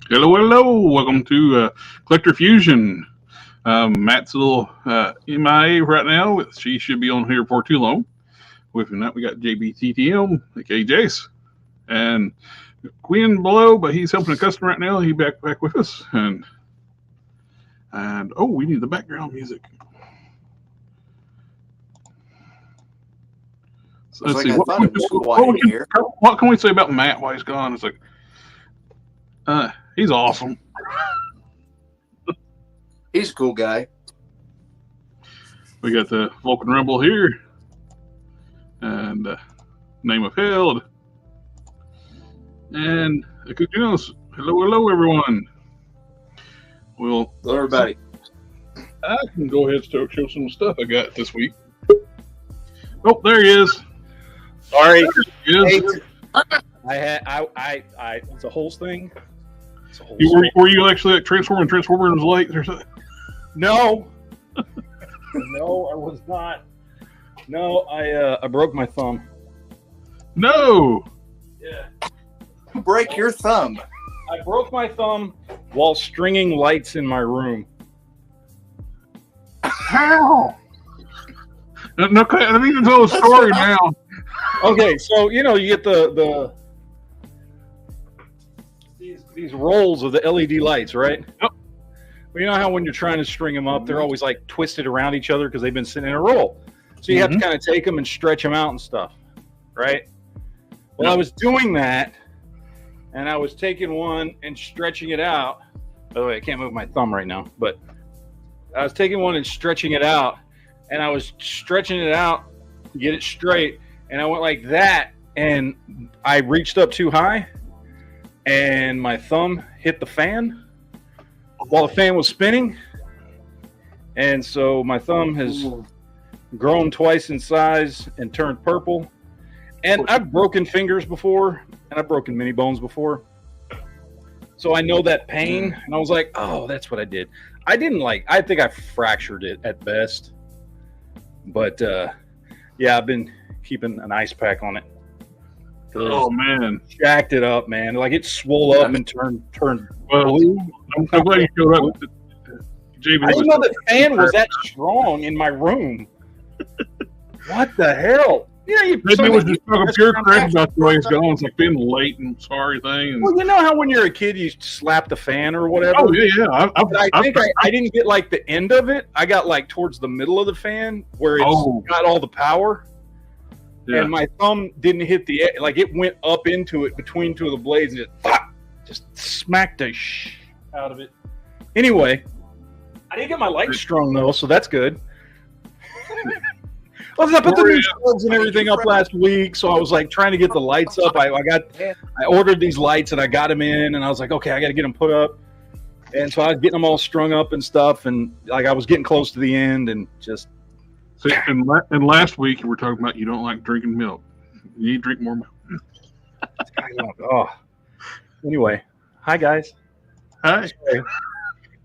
Hello, hello. Welcome to Collector Fusion. Matt's a little MIA right now. She should be on here for too long. With that, we got JBTM, aka Jace, and Quinn below, but he's helping a customer right now. He's back with us, and oh, we need the background music. So let's see. What can we say about Matt while he's gone? It's like, he's awesome. He's a cool guy. We got the Vulcan Rumble here, and Name of Held, and Akujinos. Hello, everyone. Well, Hello, everybody. I can go ahead and show some stuff I got this week. Oh, there he is. Sorry. There he is. It's a whole thing. Were you actually like transforming lights or something? No. No, I was not. No, I broke my thumb. No. Yeah. Break your thumb. I broke my thumb while stringing lights in my room. How? No, I need to tell a story now. Okay, so you get these rolls of the LED lights, right? Yep. Well, you know how when you're trying to string them up, they're always like twisted around each other because they've been sitting in a roll. So you have to kind of take them and stretch them out and stuff, right? Well, I was doing that, and I was taking one and stretching it out. By the way, I can't move my thumb right now, but I was taking one and stretching it out, and I was stretching it out to get it straight, and I went like that, and I reached up too high, and my thumb hit the fan while the fan was spinning, and so my thumb has grown twice in size and turned purple. And I've broken fingers before, and I've broken mini bones before, so I know that pain. And I was like, oh, that's what I did. I think I fractured it at best, but yeah, I've been keeping an ice pack on it. Oh man, jacked it up, man. Like it swole up and turned. Well, I'm glad you showed up. I didn't know the fan was that strong in my room. What the hell? Yeah, maybe it was just talking pure crap about the way it's going. It's like being late and sorry thing. And, well, you know how when you're a kid you slap the fan or whatever. Oh yeah. I think I didn't get like the end of it. I got like towards the middle of the fan where it's got all the power. Yeah. And my thumb didn't hit the like it went up into it between two of the blades and just smacked the out of it. Anyway, I didn't get my lights strung though, so that's good. Well, I put the new plugs and everything up last week, so I was like trying to get the lights up. I ordered these lights and I got them in, and I was like, okay, I got to get them put up. And so I was getting them all strung up and stuff, and like I was getting close to the end, and just. See, and last week you were talking about you don't like drinking milk. You need to drink more milk. Oh. Anyway, hi guys. Hi.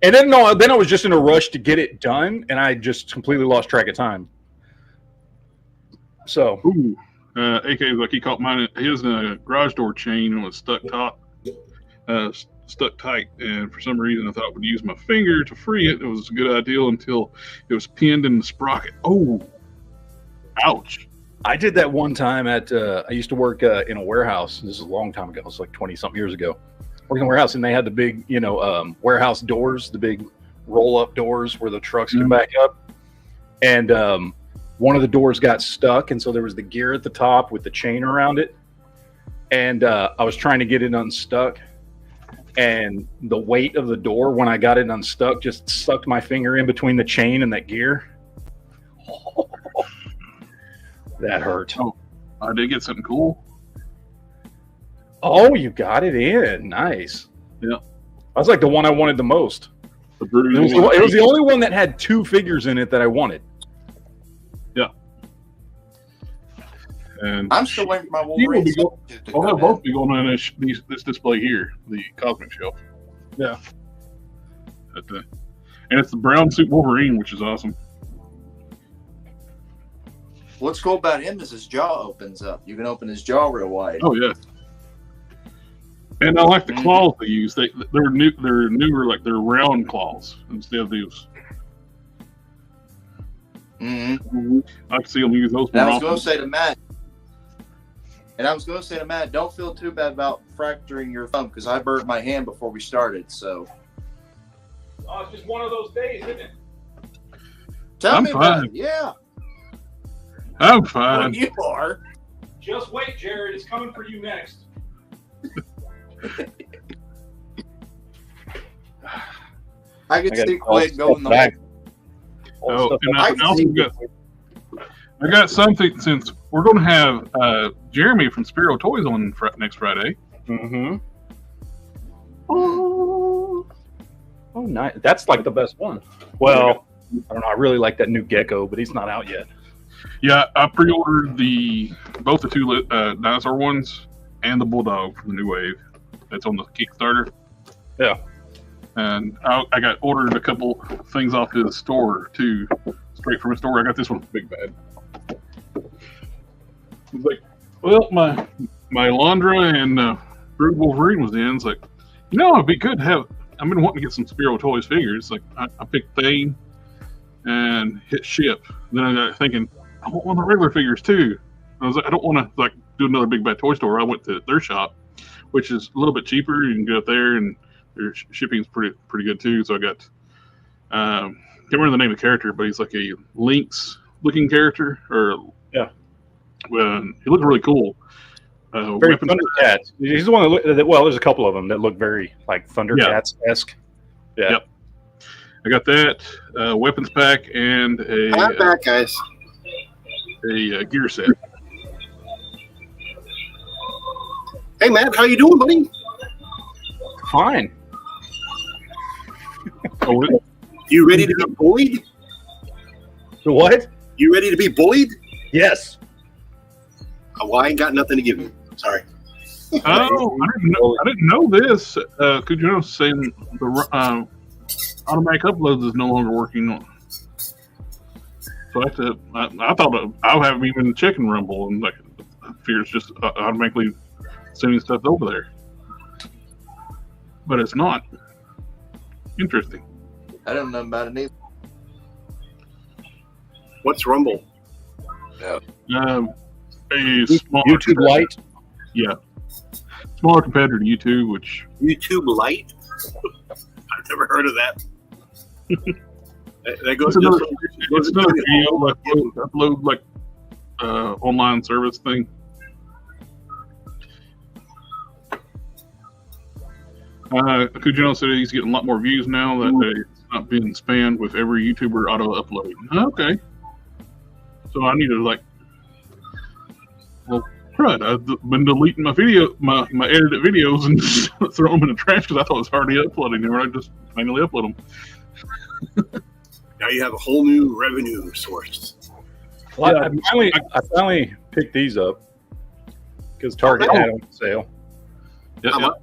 And then I was just in a rush to get it done, and I just completely lost track of time. So, AK was like he caught mine. His garage door chain was stuck tight, and for some reason I thought I would use my finger to free it. It was a good idea until it was pinned in the sprocket. Oh, ouch! I did that one time at. I used to work in a warehouse. This is a long time ago. It was like 20-something years ago. Working in a warehouse, and they had the big, warehouse doors, the big roll-up doors where the trucks can back up, and one of the doors got stuck, and so there was the gear at the top with the chain around it, and I was trying to get it unstuck, and the weight of the door when I got it unstuck just sucked my finger in between the chain and that gear. That hurt. Oh, I did get something cool. Oh, you got it in. Nice. Yeah. That was like the one I wanted the most. It was the only one that had two figures in it that I wanted. Yeah. And I'm still waiting for my Wolverine. I'll have both be going on this display here, the Cosmic Shelf. Yeah. And it's the brown suit Wolverine, which is awesome. What's cool about him is his jaw opens up. You can open his jaw real wide. Oh, yeah. And I like the claws they use. They're newer, like they're round claws instead of these. Mm-hmm. I can see them use those And more I was going often. to say to Matt, don't feel too bad about fracturing your thumb because I burned my hand before we started. So Oh, it's just one of those days, isn't it? tell I'm me about fine. it. Yeah, I'm well, fine. you are. Just wait, Jared. It's coming for you next. I can I got see all Quinn going the back. Oh, and I I can also see- I got something since we're going to have Jeremy from Spiro Toys on next Friday. Mm-hmm. Oh, nice. That's like the best one. Well, I don't know. I really like that new Gecko, but he's not out yet. Yeah, I pre-ordered both the two dinosaur ones and the Bulldog from the new wave. That's on the Kickstarter. Yeah. And I got ordered a couple things off the store too, straight from the store. I got this one from Big Bad. It's like, well, my Londra and Brood Wolverine was in. It's like, it'd be good to have. I've been wanting to get some Spiro Toys figures. Like I picked Thane and hit ship. Then I got thinking, I want one of the regular figures too. I was like, I don't want to do another Big Bad Toy Store. I went to their shop, which is a little bit cheaper. You can go up there and their shipping's pretty good too. So I got can't remember the name of the character, but he's like a Lynx looking character, or Yeah. He looked really cool. Very Weapons- Thundercats. He's the one that well, there's a couple of them that look very like Thundercats-esque. Yeah. Yep. I got that weapons pack and I'm back, guys. a gear set. Hey, Matt, how you doing, buddy? Fine. Oh, You ready to be bullied? The what? You ready to be bullied? Yes. Well, I ain't got nothing to give you. Sorry. oh, I didn't know this. Could you know saying the automatic uploads is no longer working on? So I have to. I thought I haven't even checking Rumble, and like fears just automatically sending stuff over there, but it's not. Interesting. I don't know about it either. What's Rumble? A smaller YouTube Lite. Yeah, smaller competitor to YouTube, which YouTube Lite? I've never heard of that. That goes it's another, just- it's another video like upload like online service thing. Kujino said he's getting a lot more views now that it's not being spammed with every YouTuber auto uploading. Okay, so I need to well, crud! I've been deleting my edited videos and just throw them in the trash because I thought it was already uploading them. I just manually upload them. Now you have a whole new revenue source. Well, Yeah. I finally picked these up because Target had them on sale. Yeah, How yeah. much?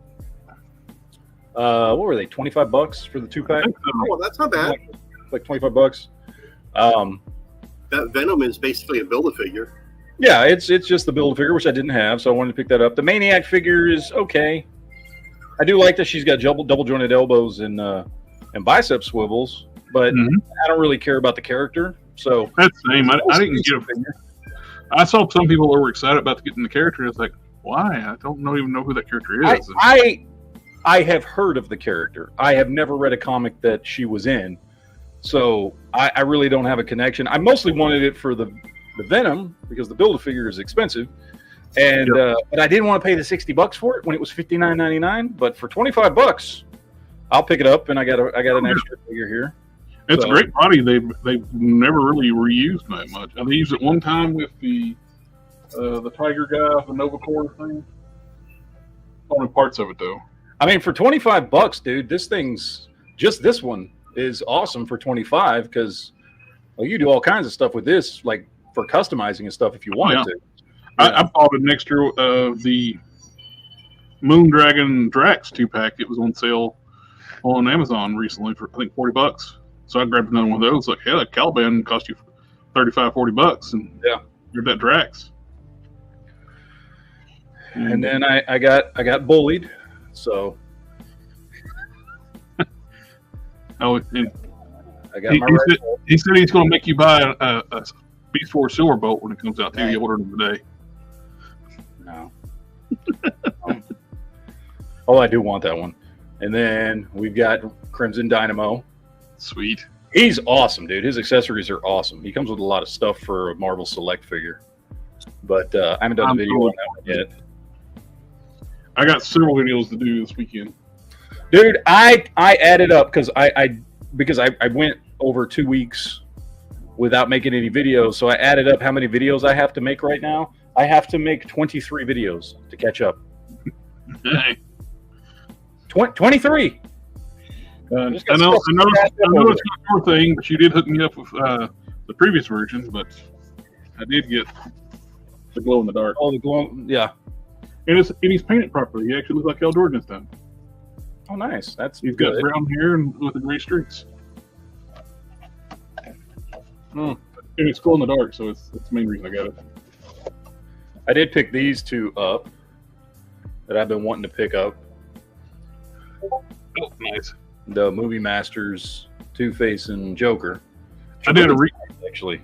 What were they? $25 for the 2-pack? Oh, well, that's not bad. Like $25. That Venom is basically a Build-A-Figure. Yeah, it's just the build figure, which I didn't have, so I wanted to pick that up. The Maniac figure is okay. I do like that she's got double jointed elbows and bicep swivels, but Mhm. I don't really care about the character. So That's the same. I didn't get a figure. I saw some people that were excited about getting the character. It's like, why? I don't even know who that character is. I have heard of the character. I have never read a comic that she was in, so I really don't have a connection. I mostly wanted it for the Venom because the Build-A-Figure is expensive, and but I didn't want to pay the $60 for it when it was $59.99. But for $25, I'll pick it up, and I got an extra figure here. It's So- a great body. They've never really reused that much. They used it one time with the Tiger guy, the Nova Core thing. Only parts of it though. I mean, for $25, dude, this one is awesome for 25 because you do all kinds of stuff with this, like for customizing and stuff if you wanted to. I bought an extra the Moondragon Drax 2-pack. It was on sale on Amazon recently for I think $40. So I grabbed another one of those. Like, hell, that Caliban cost you $35-$40, and you're that Drax. And then I got bullied. So Oh, and I got my rifle. he said he's going to make you buy a Beast Force Silverbolt when it comes out too. He ordered them today. No. Oh, I do want that one. And then we've got Crimson Dynamo. Sweet. He's awesome, dude. His accessories are awesome. He comes with a lot of stuff for a Marvel Select figure. But I haven't done a video on that one yet. I got several videos to do this weekend. Dude, I added up because I went over 2 weeks without making any videos. So I added up how many videos I have to make right now. I have to make 23 videos to catch up. Hey. 23. I know it's not your thing, but you did hook me up with the previous versions, but I did get the glow in the dark. Oh, the glow, yeah. And he's painted properly. He actually looks like Hal Jordan this time. Oh, nice. That's He's good. got brown hair and with the gray streaks. And it's glow in the dark, so it's the main reason I got it. I did pick these two up that I've been wanting to pick up. Oh, nice. The Movie Masters, Two-Face, and Joker. I did actually.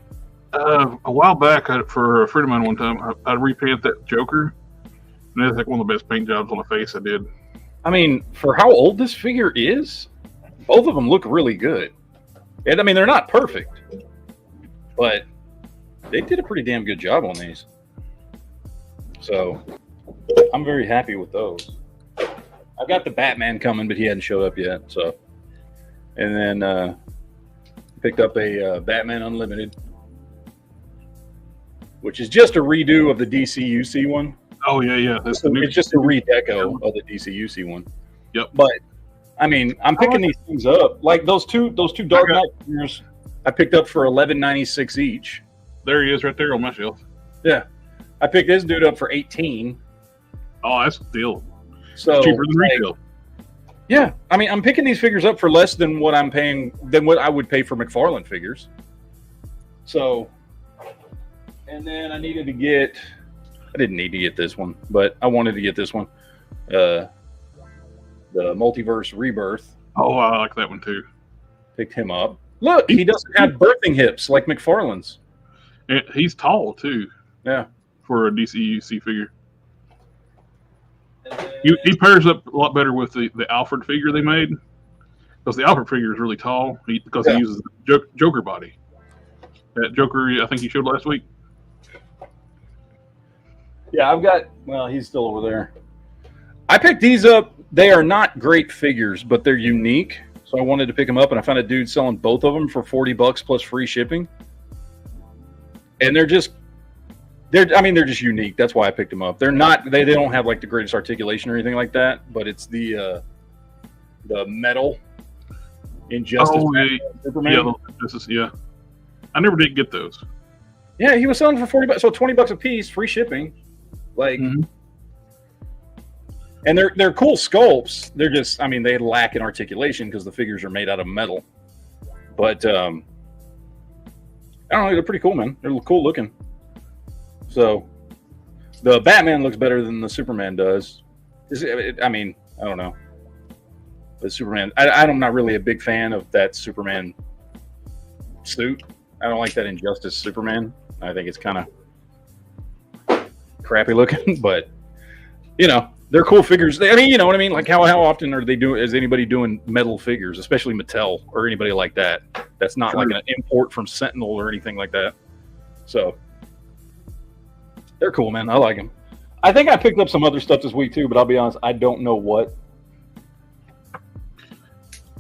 A while back for a friend of mine one time. I repainted that Joker, and that's like one of the best paint jobs on the face I did. I mean, for how old this figure is, both of them look really good. And I mean, they're not perfect, but they did a pretty damn good job on these. So I'm very happy with those. I've got the Batman coming, but he hadn't showed up yet. So, and then picked up a Batman Unlimited, which is just a redo of the DCUC one. Oh yeah. It's just a redeco of the DCUC one. Yep. But I mean, I'm picking these things up like those two Dark Knight figures. I picked up for $11.96 each. There he is, right there on my shelf. Yeah, I picked this dude up for $18. Oh, that's a deal. So cheaper than retail. Yeah, I mean, I'm picking these figures up for less than what I'm paying, than what I would pay for McFarlane figures. So, and then I didn't need to get this one, but I wanted to get this one. The Multiverse Rebirth. Oh, I like that one too. Picked him up. Look, he doesn't have birthing hips like McFarlane's. And he's tall too. Yeah. For a DCUC figure. He pairs up a lot better with the Alfred figure they made, because the Alfred figure is really tall because he uses the Joker body. That Joker, I think he showed last week. Yeah, he's still over there. I picked these up. They are not great figures, but they're unique. So I wanted to pick them up, and I found a dude selling both of them for $40 plus free shipping. And they're just unique. That's why I picked them up. They're not, they don't have like the greatest articulation or anything like that, but it's the metal Injustice Superman. Yeah. I never did get those. Yeah, he was selling for $40, so $20 a piece, free shipping. Like, and they're cool sculpts. They're just, I mean, they lack in articulation because the figures are made out of metal. But I don't know, they're pretty cool, man. They're cool looking. So the Batman looks better than the Superman does. I mean, I don't know. The Superman, I'm not really a big fan of that Superman suit. I don't like that Injustice Superman. I think it's kind of crappy looking, but you know, they're cool figures. I mean, you know what I mean? Like how often is anybody doing metal figures, especially Mattel or anybody like that? That's not like an import from Sentinel or anything like that. So they're cool, man. I like them. I think I picked up some other stuff this week too, but I'll be honest, I don't know what.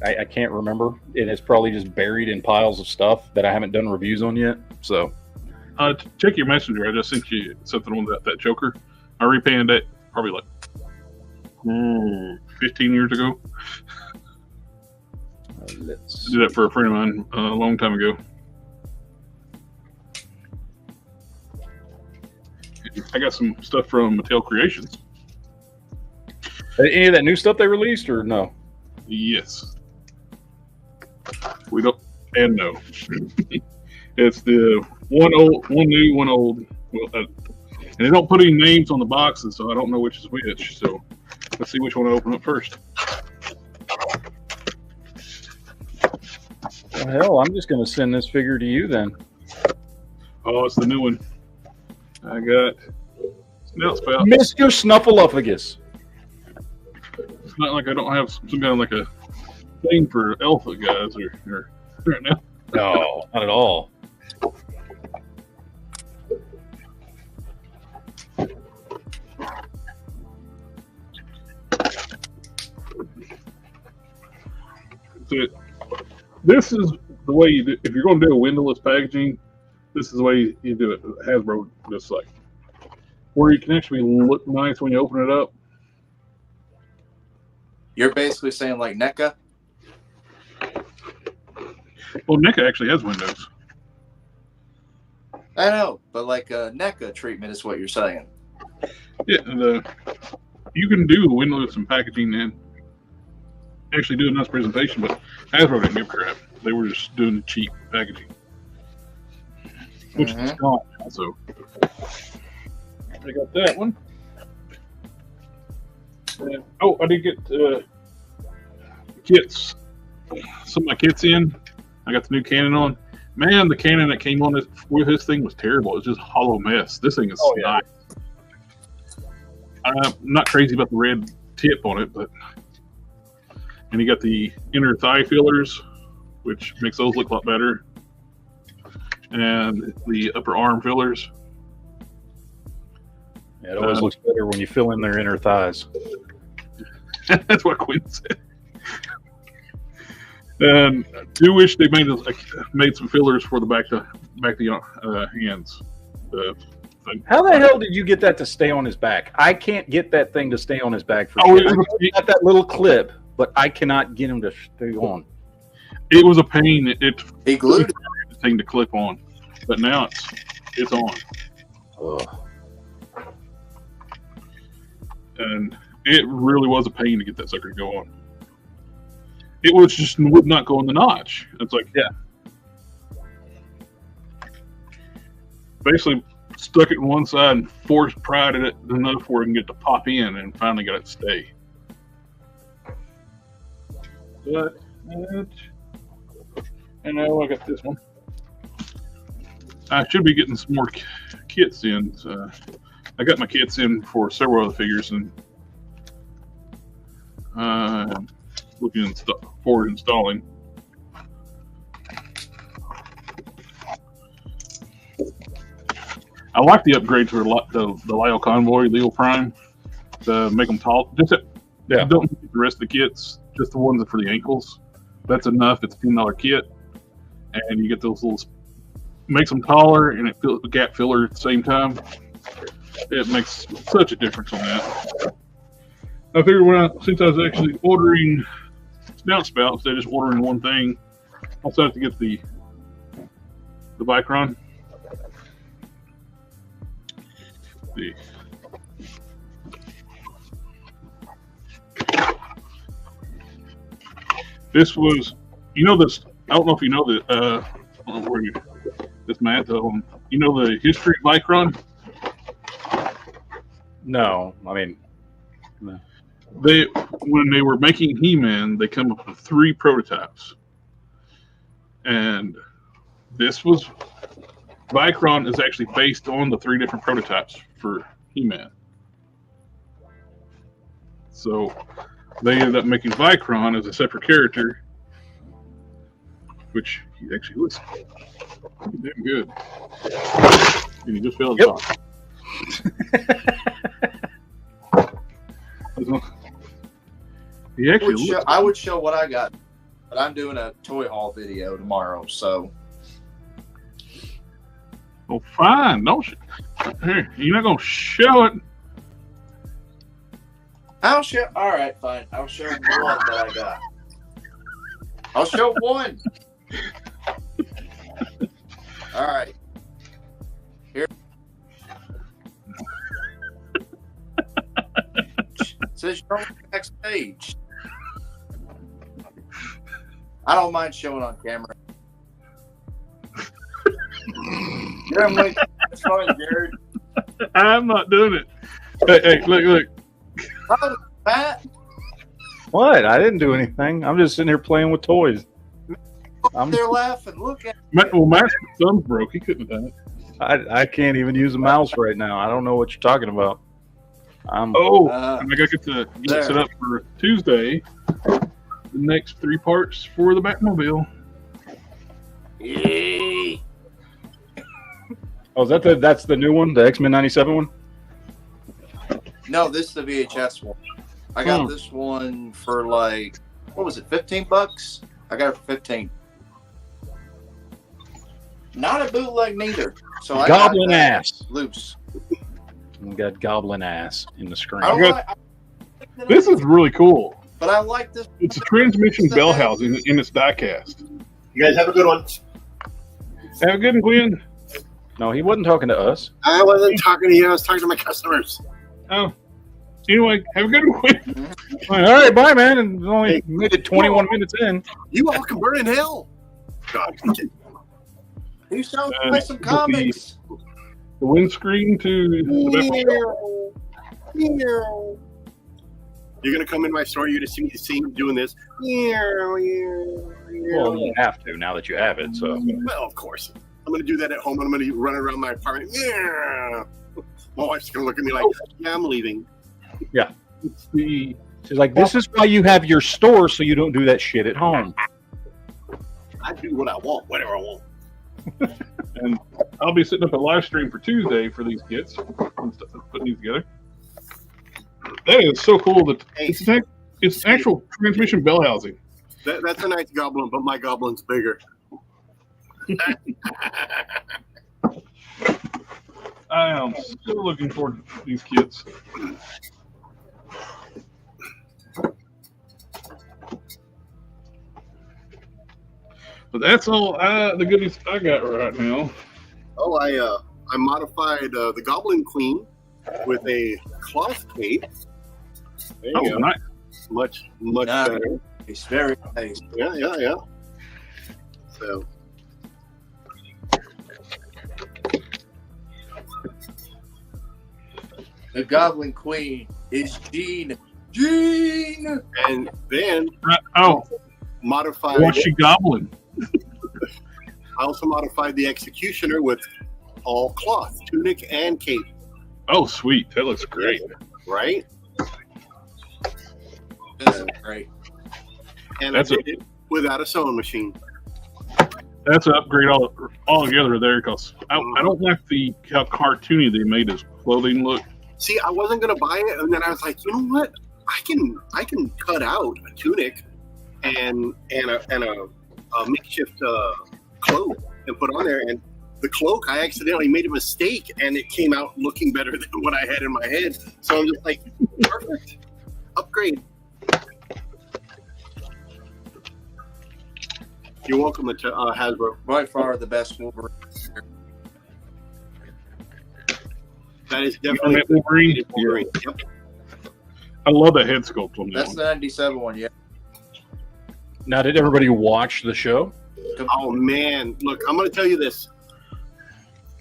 I can't remember. It is probably just buried in piles of stuff that I haven't done reviews on yet. So, check your messenger. I just sent you something on that Joker. I repainted that probably like 15 years ago. I did that for a friend of mine a long time ago. I got some stuff from Mattel Creations. Any of that new stuff they released or no? Yes. We don't, and no. It's the one new, one old. Well, and they don't put any names on the boxes, so I don't know which is which. So Let's see which one I open up first. Well, hell, I'm just going to send this figure to you then. Oh, it's the new one. I got Snout Spout. Mr. Snuffleupagus. It's not like I don't have some kind of like a thing for alpha guys or right now. No, not at all. So this is the way you do. If you're going to do a windowless packaging, this is the way you do it. Hasbro just like where you can actually look nice when you open it up. You're basically saying like NECA? Well, NECA actually has windows. I know, but like a NECA treatment is what you're saying. Yeah, you can do windowless and packaging and actually do a nice presentation, but Hasbro didn't give a crap. They were just doing the cheap packaging, which is gone now. So I got that one. And, oh, I did get kits. Some of my kits in. I got the new cannon on. Man, the cannon that came on with this thing was terrible. It was just hollow mess. This thing is nice. I'm not crazy about the red tip on it, but and you got the inner thigh fillers, which makes those look a lot better, and the upper arm fillers. Yeah, it always looks better when you fill in their inner thighs. That's what Quinn said. And I do wish they made some fillers for the back to hands. How the hell did you get that to stay on his back? I can't get that thing to stay on his back for Oh, shit. I got that little clip, but I cannot get him to stay on. It was a pain. He glued the thing to clip on, but now it's on. Ugh. And it really was a pain to get that sucker to go on. It was just would not go in the notch. It's like, yeah. Basically stuck it in one side and pried it enough before it can get to pop in, and finally got it to stay. But, and now I got this one. I should be getting some more kits in. So I got my kits in for several other figures, and looking forward installing. I like the upgrade to the Lyle Convoy, Leo Prime, to make them tall. Don't need the rest of the kits, just the ones for the ankles. That's enough. It's a $10 kit, and you get those little, makes them taller, and it fills the gap filler at the same time. It makes such a difference on that. I figured since I was actually ordering snout spouts, instead of just ordering one thing, I decided to get the Vicron. This was, this. I don't know if you know that. This Matt, you know the history of Vicron? No, I mean, no. When they were making He-Man, they come up with 3 prototypes, and Vicron is actually based on the 3 different prototypes for He-Man. So they ended up making Vicron as a separate character, which he actually looks pretty damn good. And he just fell off. He actually I would show what I got, but I'm doing a toy haul video tomorrow, so. Well, fine. Don't you're not gonna show it. I'll show. All right, fine. I'll show one that I got. I'll show one. All right. Here. Says you're on the next page. I don't mind showing on camera. It's fine, Jared. I'm not doing it. Hey, look. Pat, What? I didn't do anything. I'm just sitting here playing with toys. they're laughing. Look at Well, Matt's thumb broke. He couldn't have done it. I can't even use a mouse right now. I don't know what you're talking about. Oh, Uh, and I got to get there. it set up for Tuesday. The next 3 parts for the Batmobile. Yay. Oh, is that's the new one, the X-Men '97 one? No, this is the VHS one. I got this one for like, what was it, $15? I got it for 15. Not a bootleg neither. So I Goblin got that ass. loose. We got goblin ass in the screen. This is really cool. But I like this. It's a transmission bell housing in its diecast. You guys have a good one. Have a good one, Glenn. No, he wasn't talking to us. I wasn't talking to you. I was talking to my customers. Oh. Anyway, have a good one, Glenn. All right, bye, man. And we only made it 21 minutes in. You all can burn in hell. God. You sound like some comics. The windscreen to the Batmobile. You're gonna come in my store. You're to see me doing this. Well, you have to now that you have it. So Well, of course. I'm gonna do that at home. I'm gonna run around my apartment. Yeah. My wife's gonna look at me like, "Yeah, I'm leaving." It's the she's like, "This is why you have your store, so you don't do that shit at home." I do what I want, whatever I want. and I'll be setting up a live stream for Tuesday for these kits and stuff, putting these together. That is so cool that it's actual transmission bell housing. That's a nice goblin, but my goblin's bigger. I am still looking forward to these kits. But that's all the goodies I got right now. Oh, I modified the Goblin Queen with a cloth cape. There you go. Nice. Much Nice. better. It's very nice. Yeah. So The Goblin Queen is Jean. Jean! and then modified. What's she gobbling? I also modified the Executioner with all cloth, tunic and cape. Oh, sweet. That looks great. Right? This is great. And That's I did it without a sewing machine. That's an upgrade all together there because I don't like how cartoony they made his clothing look. See, I wasn't gonna buy it, and then I was like, you know what? I can cut out a tunic and a makeshift cloak and put on there. And the cloak, I accidentally made a mistake, and it came out looking better than what I had in my head. So I'm just like, perfect, upgrade. You're welcome, Hasbro. By far the best Wolverine. That is You definitely know that Wolverine? Wolverine. Yep. I love that head sculpt on that That's one. the 97 one, yeah. Now, did everybody watch the show? Oh man, look, I'm going to tell you this.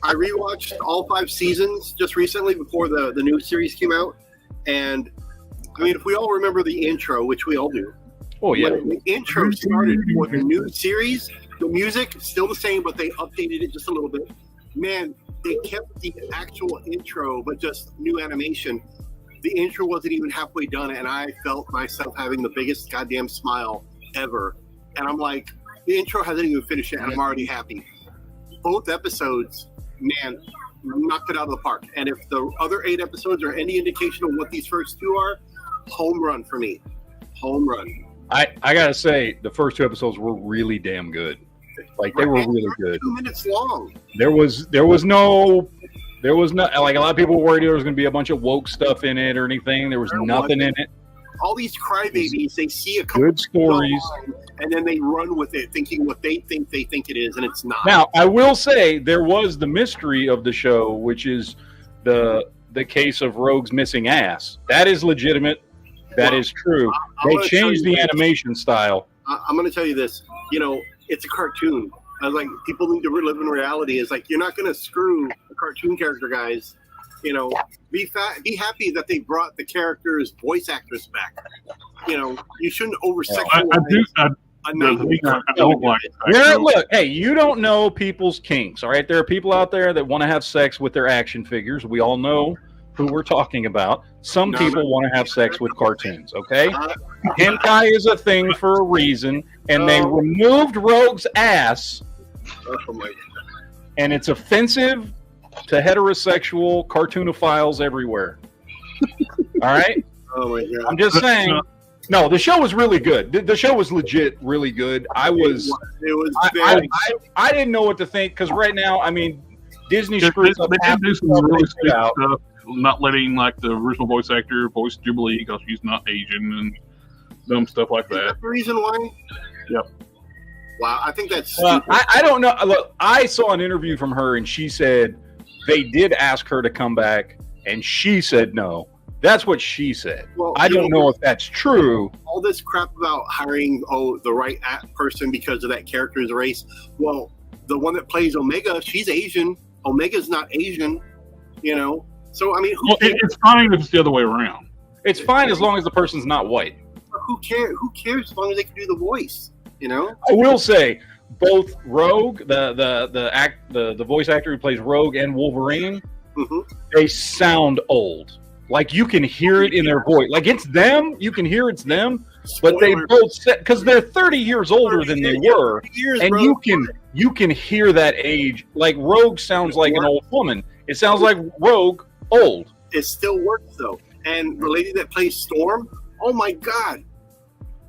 I rewatched all 5 seasons just recently before the new series came out, and I mean, if we all remember the intro, which we all do. Oh yeah. When the intro started for the new series, the music still the same, but they updated it just a little bit. Man, they kept the actual intro, but just new animation. The intro wasn't even halfway done, and I felt myself having the biggest goddamn smile ever. And I'm like, the intro hasn't even finished yet, and I'm already happy. Both episodes, man, knocked it out of the park. And if the other 8 episodes are any indication of what these first 2 are, home run for me. Home run. I gotta say, the first 2 episodes were really damn good. Like they were really good. 2 minutes long. There was no like a lot of people were worried there was going to be a bunch of woke stuff in it or anything. There was nothing in it. All these crybabies, they see a couple Good stories, and then they run with it, thinking what they think it is, and it's not. Now, I will say there was the mystery of the show, which is the case of Rogue's missing ass. That is legitimate. That is true. They changed the animation style. I'm going to tell you this. You know, it's a cartoon. I was like, people need to live in reality. It's like, you're not going to screw a cartoon character, guys. You know, be happy that they brought the character's voice actress back. You know, you shouldn't over-sexualize. I don't like Look, hey, you don't know people's kinks, all right? There are people out there that want to have sex with their action figures. We all know who we're talking about. Some people want to have sex with cartoons, okay? Hentai is a thing for a reason, and they removed Rogue's ass, and it's offensive to heterosexual cartoonophiles everywhere. All right? Oh my God. I'm just saying. No, the show was really good. The show was legit really good. I didn't know what to think because right now, I mean, Disney screws up. They did do some really stupid stuff, not letting like the original voice actor voice Jubilee because she's not Asian and dumb stuff like that. Is that the reason why? Yep. Wow, I think that's stupid. I don't know. Look, I saw an interview from her and she said they did ask her to come back and she said no. That's what she said. Well, I don't know if that's true. All this crap about hiring the right person because of that character's race. Well, the one that plays Omega, she's Asian. Omega's not Asian, you know. So I mean, it's fine if it's the other way around. It's fine as long as the person's not white. Who cares? Who cares as long as they can do the voice? You know. I will say, both Rogue, the voice actor who plays Rogue, and Wolverine, they sound old. Like you can hear it in their voice. Like it's them. You can hear it's them. But they both said because they're 30 years older than they were, and you can hear that age. Like Rogue sounds like an old woman. It sounds like Rogue old. It still works though. And the lady that plays Storm, oh my God,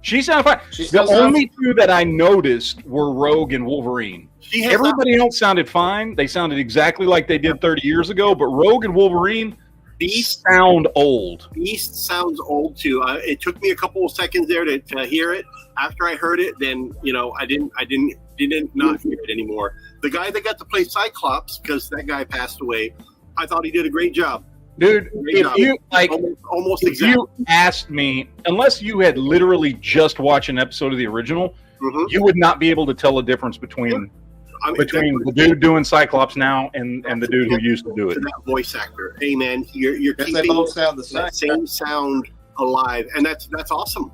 she sounded fine. The only two that I noticed were Rogue and Wolverine. Everybody else sounded fine. They sounded exactly like they did 30 years ago. But Rogue and Wolverine. Beast sound old. Beast sounds old too. It took me a couple of seconds there to hear it. After I heard it, then I didn't not hear it anymore. The guy that got to play Cyclops, because that guy passed away, I thought he did a great job. Dude, you asked me, unless you had literally just watched an episode of the original, you would not be able to tell a difference between the dude doing Cyclops now and the dude who used to do it. That voice actor, hey man, you're keeping they both sound the same sound alive, and that's awesome.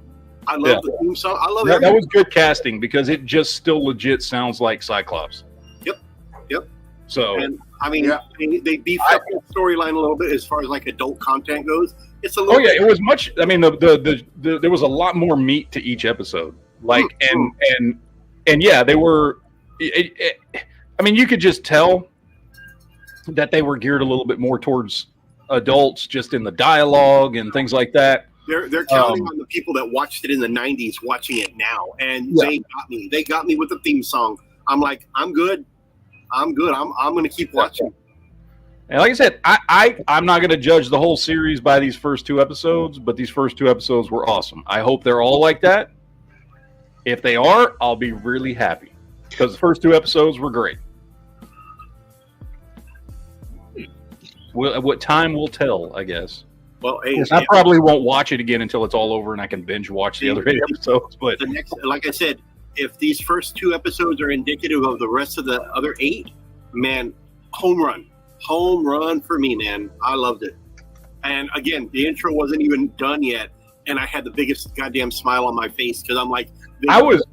I love the theme song. I love it. That was good casting because it just still legit sounds like Cyclops. Yep. So, and I mean, they beefed up the storyline a little bit as far as like adult content goes. It's a little. It was much. I mean, there was a lot more meat to each episode. Like and yeah, they were. I mean, you could just tell that they were geared a little bit more towards adults, just in the dialogue and things like that. They're counting on the people that watched it in the '90s, watching it now, and they got me. They got me with the theme song. I'm like, I'm good. I'm going to keep watching. And like I said, I'm not going to judge the whole series by these first two episodes, but these first two episodes were awesome. I hope they're all like that. If they are, I'll be really happy. Because the first two episodes were great. What time will tell, I guess. Well, hey, I probably won't watch it again until it's all over and I can binge watch the other 8 episodes. But the next, like I said, if these first 2 episodes are indicative of the rest of the other 8, man, home run for me, man. I loved it. And again, the intro wasn't even done yet, and I had the biggest goddamn smile on my face because I'm like, I was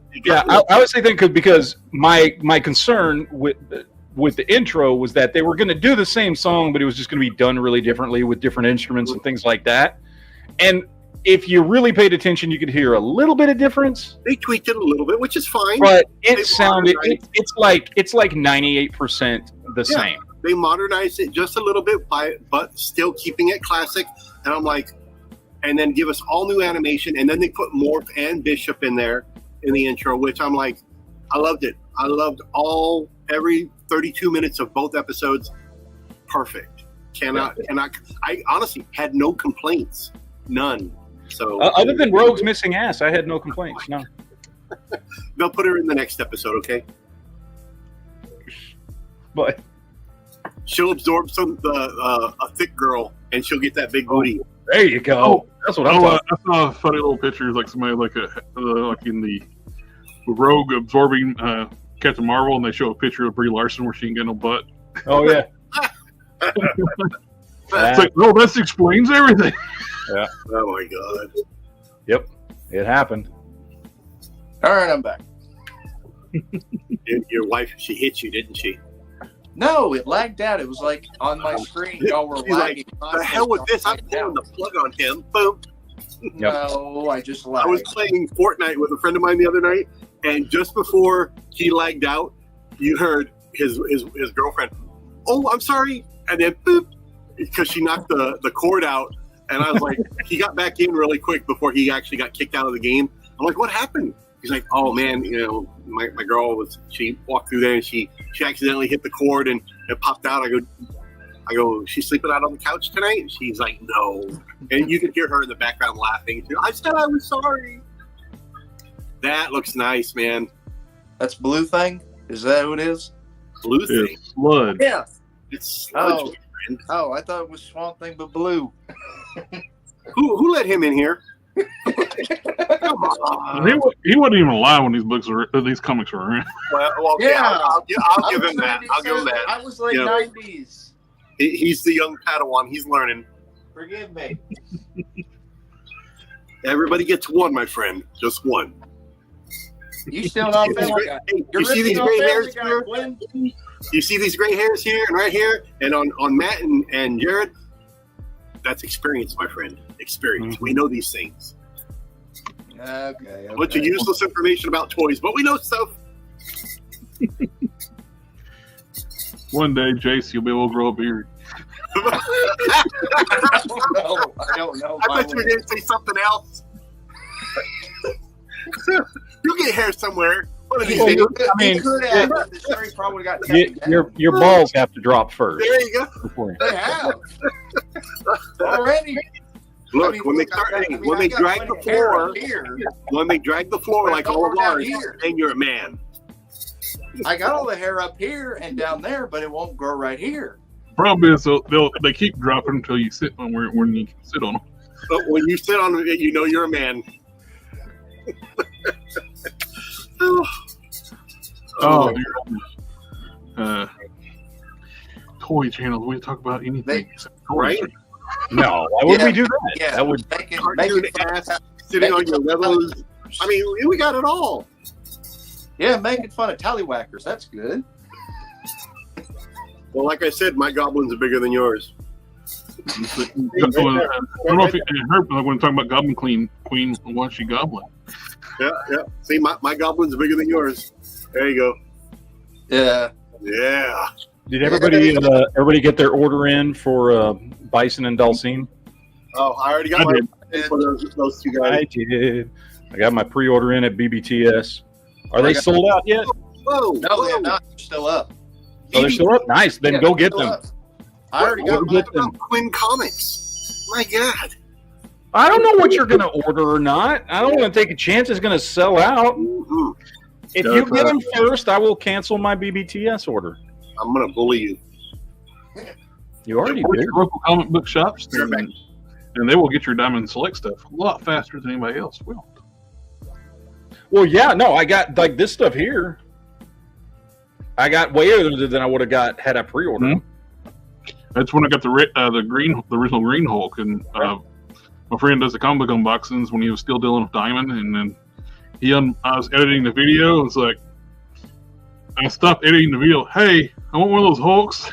thinking because my concern with the intro was that they were going to do the same song, but it was just going to be done really differently with different instruments and things like that. And if you really paid attention, you could hear a little bit of difference. They tweaked it a little bit, which is fine. But it's like 98% the same. They modernized it just a little bit, but still keeping it classic. And I'm like, and then give us all new animation, and then they put Morph and Bishop in there in the intro, which I'm like, I loved it. I loved every 32 minutes of both episodes. Perfect. I honestly had no complaints. None. So other than Rogue's missing ass, I had no complaints. No. They'll put her in the next episode, okay? But she'll absorb a thick girl, and she'll get that big booty. There you go. That's what I'm talking about. I saw funny little pictures, like somebody like in the Rogue absorbing Captain Marvel, and they show a picture of Brie Larson where she can get no butt. Oh yeah. It's like, oh, this explains everything. Yeah. Oh my god. Yep. It happened. All right, I'm back. Your wife, she hit you, didn't she? No, it lagged out. It was like on my screen. Y'all were She's lagging. like, the hell with this? I'm pulling the plug on him. Boom. No, I just lagged. I was playing Fortnite with a friend of mine the other night, and just before he lagged out, you heard his girlfriend, "Oh, I'm sorry," and then boop, because she knocked the cord out, and I was like, he got back in really quick before he actually got kicked out of the game. I'm like, what happened? He's like, oh man, my girl she walked through there and she accidentally hit the cord and it popped out. I go, she's sleeping out on the couch tonight? And she's like, no. And you can hear her in the background laughing. I said I was sorry. That looks nice, man. That's blue thing? Is that who it is? Blue thing? It's blood. Yeah. It's sludge, friend. Oh, I thought it was Swamp Thing, but blue. Who let him in here? Come on. He wouldn't even lie when these comics were around. Well, okay, Yeah. I'll give him that. I'll give him that. I was like 90s. He's the young Padawan. He's learning. Forgive me. Everybody gets one, my friend. Just one. You still not Family Guy. Hey, You're you see these ripping gray on hairs Family here? Guy, Quinn. You see these gray hairs here and right here, and on Matt and Jared. That's experience, my friend. Experience. Mm-hmm. We know these things. Okay. A bunch of useless information about toys, but we know stuff. One day, Jace, you'll be able to grow a beard. I don't know. I bet you were going to say something else. You'll get hair somewhere. One of these days. He could have. The jury probably got taken down. Your balls have to drop first. There you go. Before They have. Already. Look, I mean, when they look, I start, got- when they got drag the plenty of hair floor, up here. when they drag the floor But like don't all of work out ours, here. then you're a man. I got all the hair up here and down there, but it won't grow right here. Problem is, they keep dropping until you sit on when you can sit on them. But when you sit on it, you know you're a man. Oh, dear. Toy channels. We talk about anything except toys. Right? No, why would we do that? Yeah, That would. Cartoon ass sitting on your levels. I mean, we got it all. Yeah, making fun of tallywhackers. That's good. Well, like I said, my goblins are bigger than yours. I don't know if you heard when talking about Goblin Queen, was she Goblin? Yeah. See, my goblins are bigger than yours. There you go. Yeah. Yeah. Did everybody get their order in for Bison and Dulcine? Oh, I already got I my for those two guys. I did. I got my pre-order in at BBTS. Are they sold out yet? Whoa! No, they're not. They're still up. Oh, they're still up. Nice. Then Yeah, go they're get still them. up. I already got What mine. about Quinn Comics. My God. I don't know what you're going to order or not. I don't want to take a chance it's going to sell out. Mm-hmm. If you get them first, I will cancel my BBTS order. I'm gonna bully you. You already Support did. your local comic book shops, and they will get your Diamond Select stuff a lot faster than anybody else will. Well, yeah, no, I got like this stuff here. I got way earlier than I would have got had I pre-ordered. Mm-hmm. That's when I got the original Green Hulk, and my friend does the comic book unboxings when he was still dealing with Diamond, and then I was editing the video. It's like I stopped editing the video. Hey, I want one of those Hulks.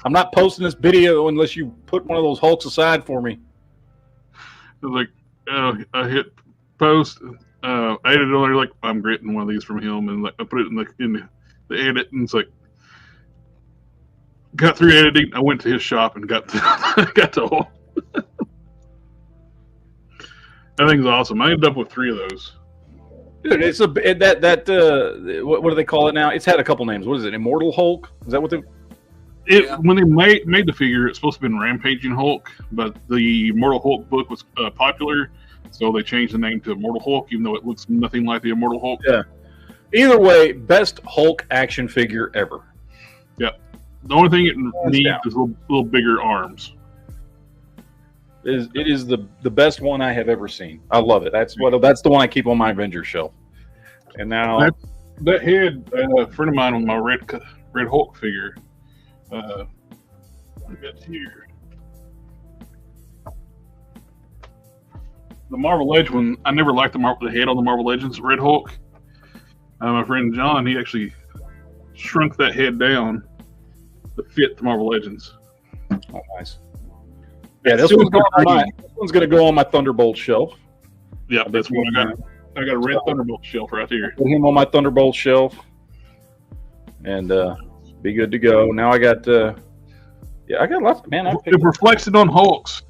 I'm not posting this video unless you put one of those Hulks aside for me. It was like I hit post. I edited it. Like I'm getting one of these from him, and like I put it in the edit, and it's like got through editing. I went to his shop and got the Hulk. That thing's awesome. I ended up with 3 of those. Dude, it's what do they call it now? It's had a couple names. What is it? Immortal Hulk? Is that what they? When they made the figure, it's supposed to have been Rampaging Hulk, but the Immortal Hulk book was popular, so they changed the name to Immortal Hulk, even though it looks nothing like the Immortal Hulk. Yeah. Either way, best Hulk action figure ever. Yeah. The only thing it needs is a little bigger arms. It is the best one I have ever seen. I love it. That's the one I keep on my Avengers shelf. And now that head, a friend of mine with my red Hulk figure, I got here. The Marvel Legends one, I never liked the head on the Marvel Legends Red Hulk. My friend John, he actually shrunk that head down to fit the Marvel Legends. Oh, nice. Yeah, this one's going to go on my Thunderbolt shelf. Yeah, that's what I got. I got a red Thunderbolt shelf right here. Put him on my Thunderbolt shelf, and be good to go. Now I got, I got lots. Man, it reflected on Hulks.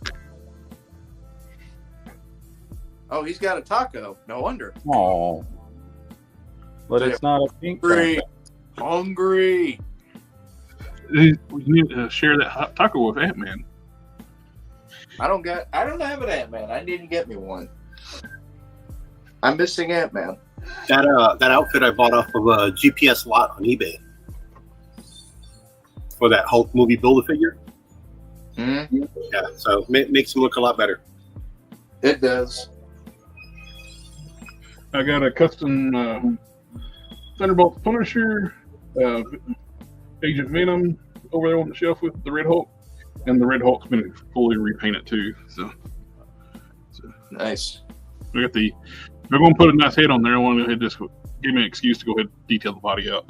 Oh, he's got a taco. No wonder. Oh, but it's not a pink. Hungry. We need to share that hot taco with Ant-Man. I don't have an Ant-Man. I need to get me one. I'm missing Ant-Man. That outfit I bought off of a GPS lot on eBay for that Hulk movie Build-A-Figure. Mm-hmm. Yeah, so makes him look a lot better. It does. I got a custom Thunderbolt Punisher, Agent Venom over there on the shelf with the Red Hulk, and the Red Hulk's been fully repainted too. So nice. We got the. We're going to put a nice head on there. I want to go ahead and just give me an excuse to go ahead and detail the body out.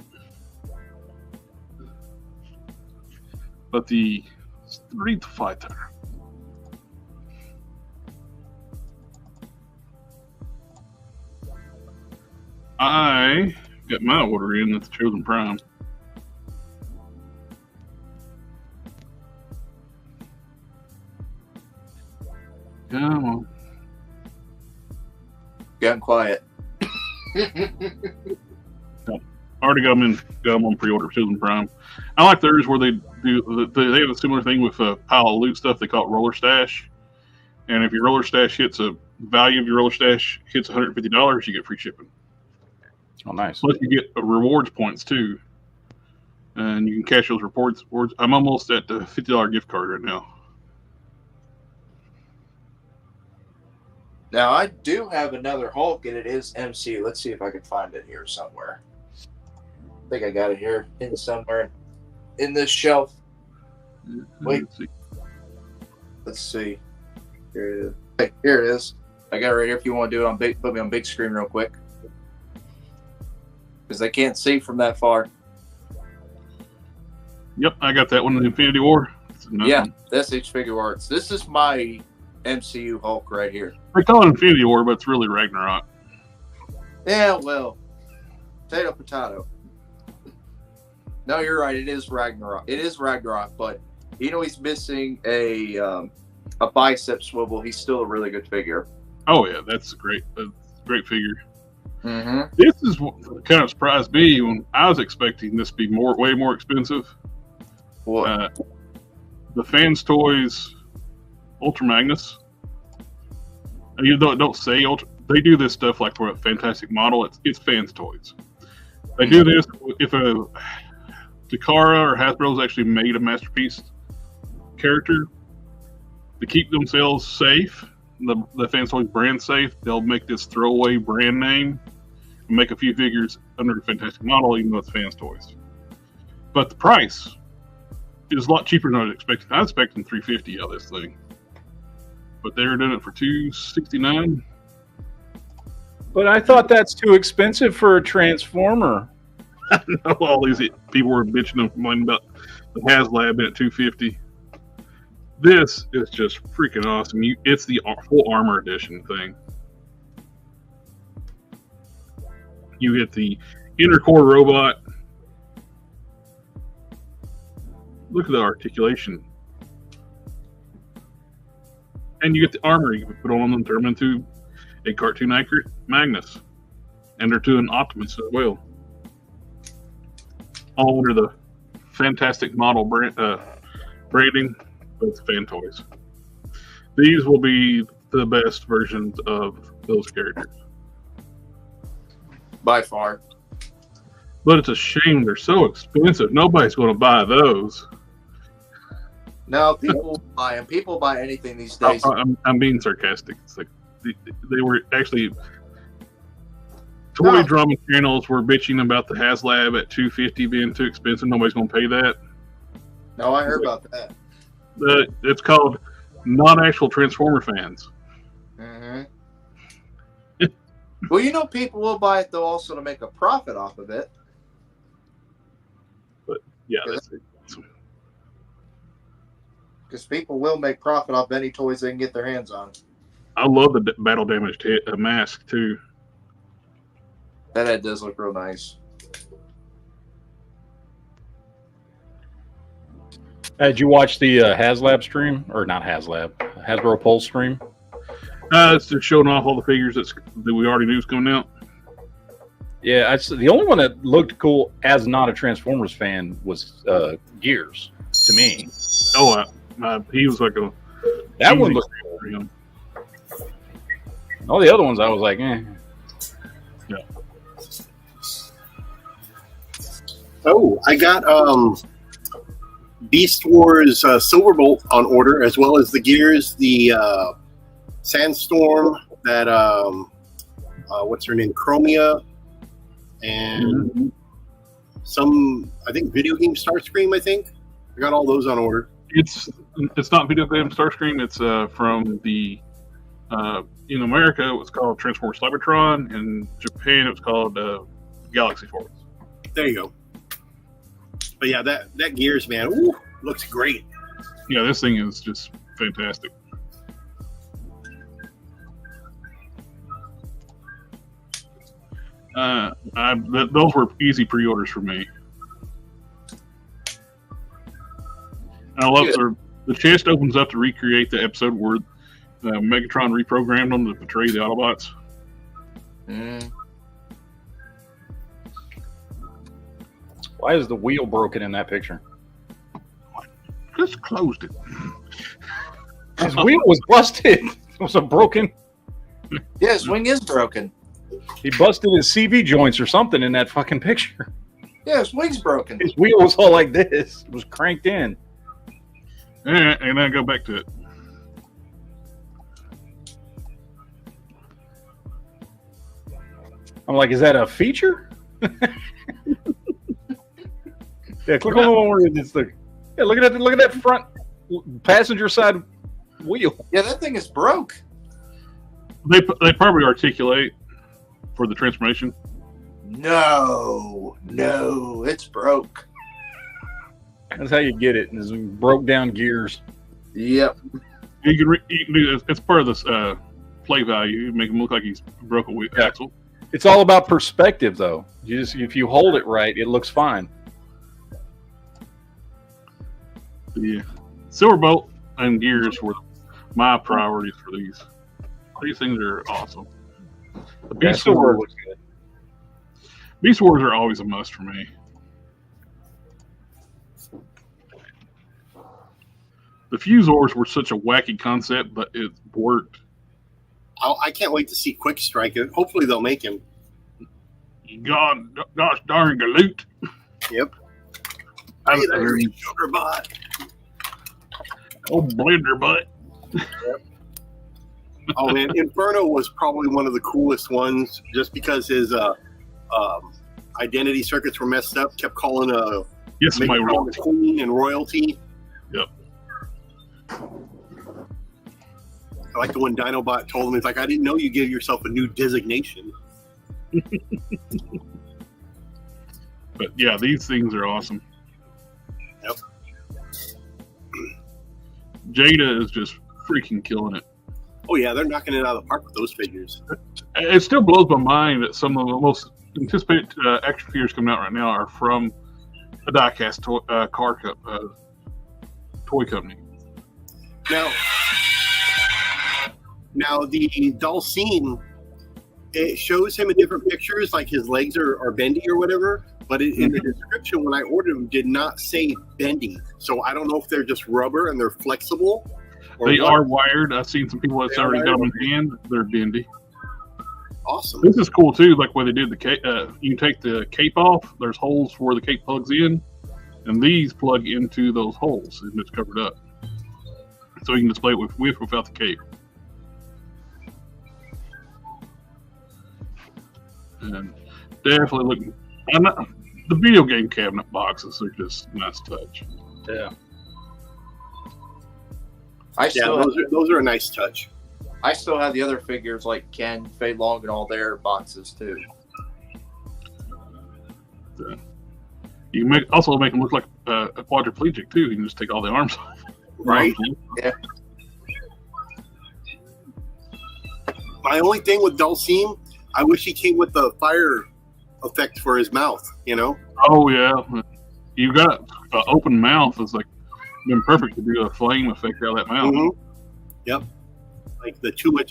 But the Street Fighter. I got my order in at the Chosen Prime. Come on. Gotten quiet. Already got them on pre-order Chosen Prime. I like theirs where they have a similar thing with a pile of loot stuff. They call it Roller Stash, and if your Roller Stash hits a value of your Roller Stash hits $150, you get free shipping. Oh, nice! Plus you get rewards points too, and you can cash those rewards. I'm almost at the $50 gift card right now. Now, I do have another Hulk, and it is MCU. Let's see if I can find it here somewhere. I think I got it here somewhere in this shelf. Wait. Let's see. Here it is. Hey, here it is. I got it right here. If you want to do it on big, put me on big screen real quick. Because I can't see from that far. Yep, I got that one in Infinity War. Yeah, that's H Figure Arts. This is my MCU Hulk right here. They call it Infinity War, but it's really Ragnarok. Yeah, well, potato. No, you're right. It is Ragnarok. It is Ragnarok, but he's missing a bicep swivel. He's still a really good figure. Oh yeah, that's a great figure. Mm-hmm. This is what kind of surprised me when I was expecting this to be way more expensive. What? The Fans Toys Ultra Magnus. You don't say Ultra. They do this stuff like for a Fantastic Model. It's Fans Toys. They do this if a Takara or Hasbro's actually made a masterpiece character to keep themselves safe. The Fans Toys brand safe. They'll make this throwaway brand name and make a few figures under the Fantastic Model, even though it's Fans Toys. But the price is a lot cheaper than I was expecting. I was expecting $350 out of this thing, but they were doing it for $269. But I thought that's too expensive for a Transformer. I know all these people were bitching and complaining about the HasLab at $250. This is just freaking awesome. It's the full armor edition thing. You get the intercore robot. Look at the articulation. And you get the armor you can put on them, turn them into a cartoon accurate Magnus. And they're to an Optimus as well. All under the Fantastic Model branding with Fan Toys. These will be the best versions of those characters. By far. But it's a shame they're so expensive. Nobody's going to buy those. No, people buy them. People buy anything these days. I'm being sarcastic. It's like they were actually toy drama channels were bitching about the HasLab at $250 being too expensive. Nobody's going to pay that. No, I heard about that. It's called non-actual Transformer fans. Mm-hmm. Well, you know, people will buy it though also to make a profit off of it. But yeah, that's it. Because people will make profit off any toys they can get their hands on. I love the battle damaged mask too. That head does look real nice. Did you watch the HasLab stream? Or not HasLab, Hasbro Pulse stream? It's just showing off all the figures that we already knew was coming out. Yeah, the only one that looked cool as not a Transformers fan was Gears, to me. Oh, he was like a... That one looked cool. For him. All the other ones, I was like, eh. Yeah. Oh, I got Beast Wars Silverbolt on order, as well as the Gears, the Sandstorm, that what's her name, Chromia, and some, I think, video game Starscream. I think I got all those on order. It's not video game Starscream. It's from the in America it was called Transformers Cybertron. In Japan it was called Galaxy Force. There you go. But yeah, that Gears, man, ooh, looks great. Yeah, this thing is just fantastic. Those were easy pre-orders for me. And I love the chest opens up to recreate the episode where Megatron reprogrammed them to portray the Autobots. Mm. Why is the wheel broken in that picture? Just closed it. His wheel was busted. It was a broken. Yeah, his wing is broken. He busted his CV joints or something in that fucking picture. Yeah, his wing's broken. His wheel was all like this. It was cranked in. And then go back to it. I'm like, is that a feature? Yeah, click on the one where it's the. Yeah, look at that front passenger side wheel. Yeah, that thing is broke. They probably articulate for the transformation. No, it's broke. That's how you get it. Is broke down gears. Yep. You can do this. It's part of this play value. You make him look like he's broke a axle. It's all about perspective, though. If you hold it right, it looks fine. Yeah, Silverbolt and Gears were my priorities for these. These things are awesome. The Beast Wars looks good. Beast Wars are always a must for me. The Fusors were such a wacky concept, but it worked. I can't wait to see Quick Strike. Hopefully they'll make him. Gosh darn galoot. Yep. Hey, there's a sugar bot. Oh, blender butt. Yep. Oh man, Inferno was probably one of the coolest ones, just because his identity circuits were messed up. Kept calling my royalty. Queen and royalty. Yep. I like the one Dinobot told him, he's like, I didn't know you gave yourself a new designation. But yeah, these things are awesome. Yep. Jada is just freaking killing it. Oh yeah, they're knocking it out of the park with those figures. It still blows my mind that some of the most anticipated action figures coming out right now are from a diecast toy company. Now the Dulcine, it shows him in different pictures, like his legs are bendy or whatever, but in the description when I ordered them did not say bendy. So I don't know if they're just rubber and they're flexible. They are wired. I've seen some people that's already got them in hand. They're bendy. Awesome. This is cool too, like where they did the cape. You can take the cape off. There's holes where the cape plugs in, and these plug into those holes, and it's covered up. So you can display it with without the cape. And definitely looking. The video game cabinet boxes are just nice touch. Yeah. Those are a nice touch. I still have the other figures like Ken, Fei Long, and all their boxes too. You can also make them look like a quadriplegic too. You can just take all the arms off. Right. Yeah. My only thing with Dulcine, I wish he came with the fire effect for his mouth. You know. Oh yeah, you got an open mouth. It's like been perfect to do a flame effect out of that mouth. Mm-hmm. Yep. Like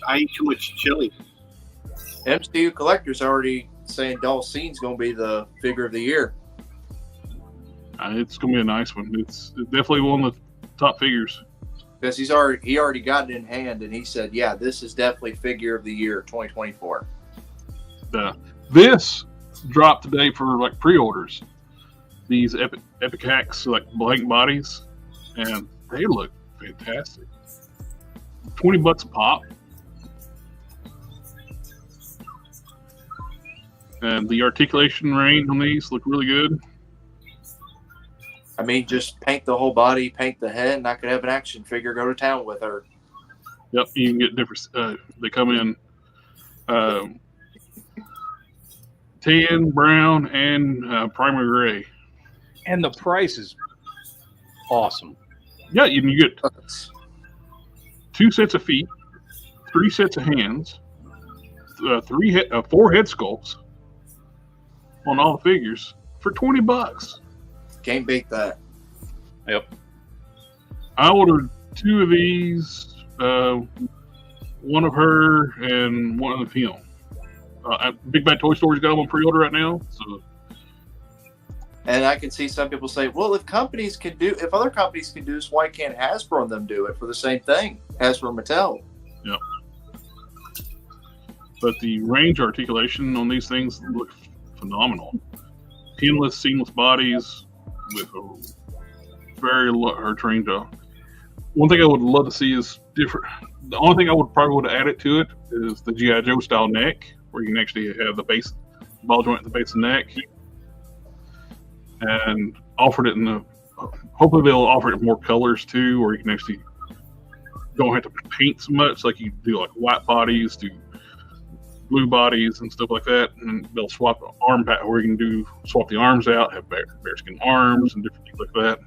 I eat too much chili. MCU collectors already saying Dulcine's going to be the figure of the year. It's going to be a nice one. It's definitely one of the top figures. Because he already got it in hand, and he said, "Yeah, this is definitely figure of the year 2024." This dropped today for like pre-orders. These Epic Hacks like blank bodies, and they look fantastic. $20 a pop. And the articulation range on these look really good. I mean, just paint the whole body, paint the head, and I could have an action figure go to town with her. Yep, you can get different. They come in tan, brown, and primary gray. And the price is awesome. Yeah, you get 2 sets of feet, 3 sets of hands, 4 head sculpts on all the figures for $20. Can't beat that. Yep. I ordered 2 of these, one of her and one of him. Big Bad Toy Store's got them on pre-order right now. So, and I can see some people say, "Well, if other companies can do this, why can't Hasbro and them do it for the same thing?" Hasbro and Mattel. Yep. But the range articulation on these things look phenomenal. Pinless, seamless bodies with a very large range of. One thing I would love to see is different. The only thing I would probably add it to it is the G.I. Joe style neck, where you can actually have the base ball joint at the base of the neck, and offered it in the. Hopefully they'll offer it in more colors too, where you can actually don't have to paint so much, like you do like white bodies to blue bodies and stuff like that, and they'll swap the arm back, where you can swap the arms out, have bearskin arms and different things like that.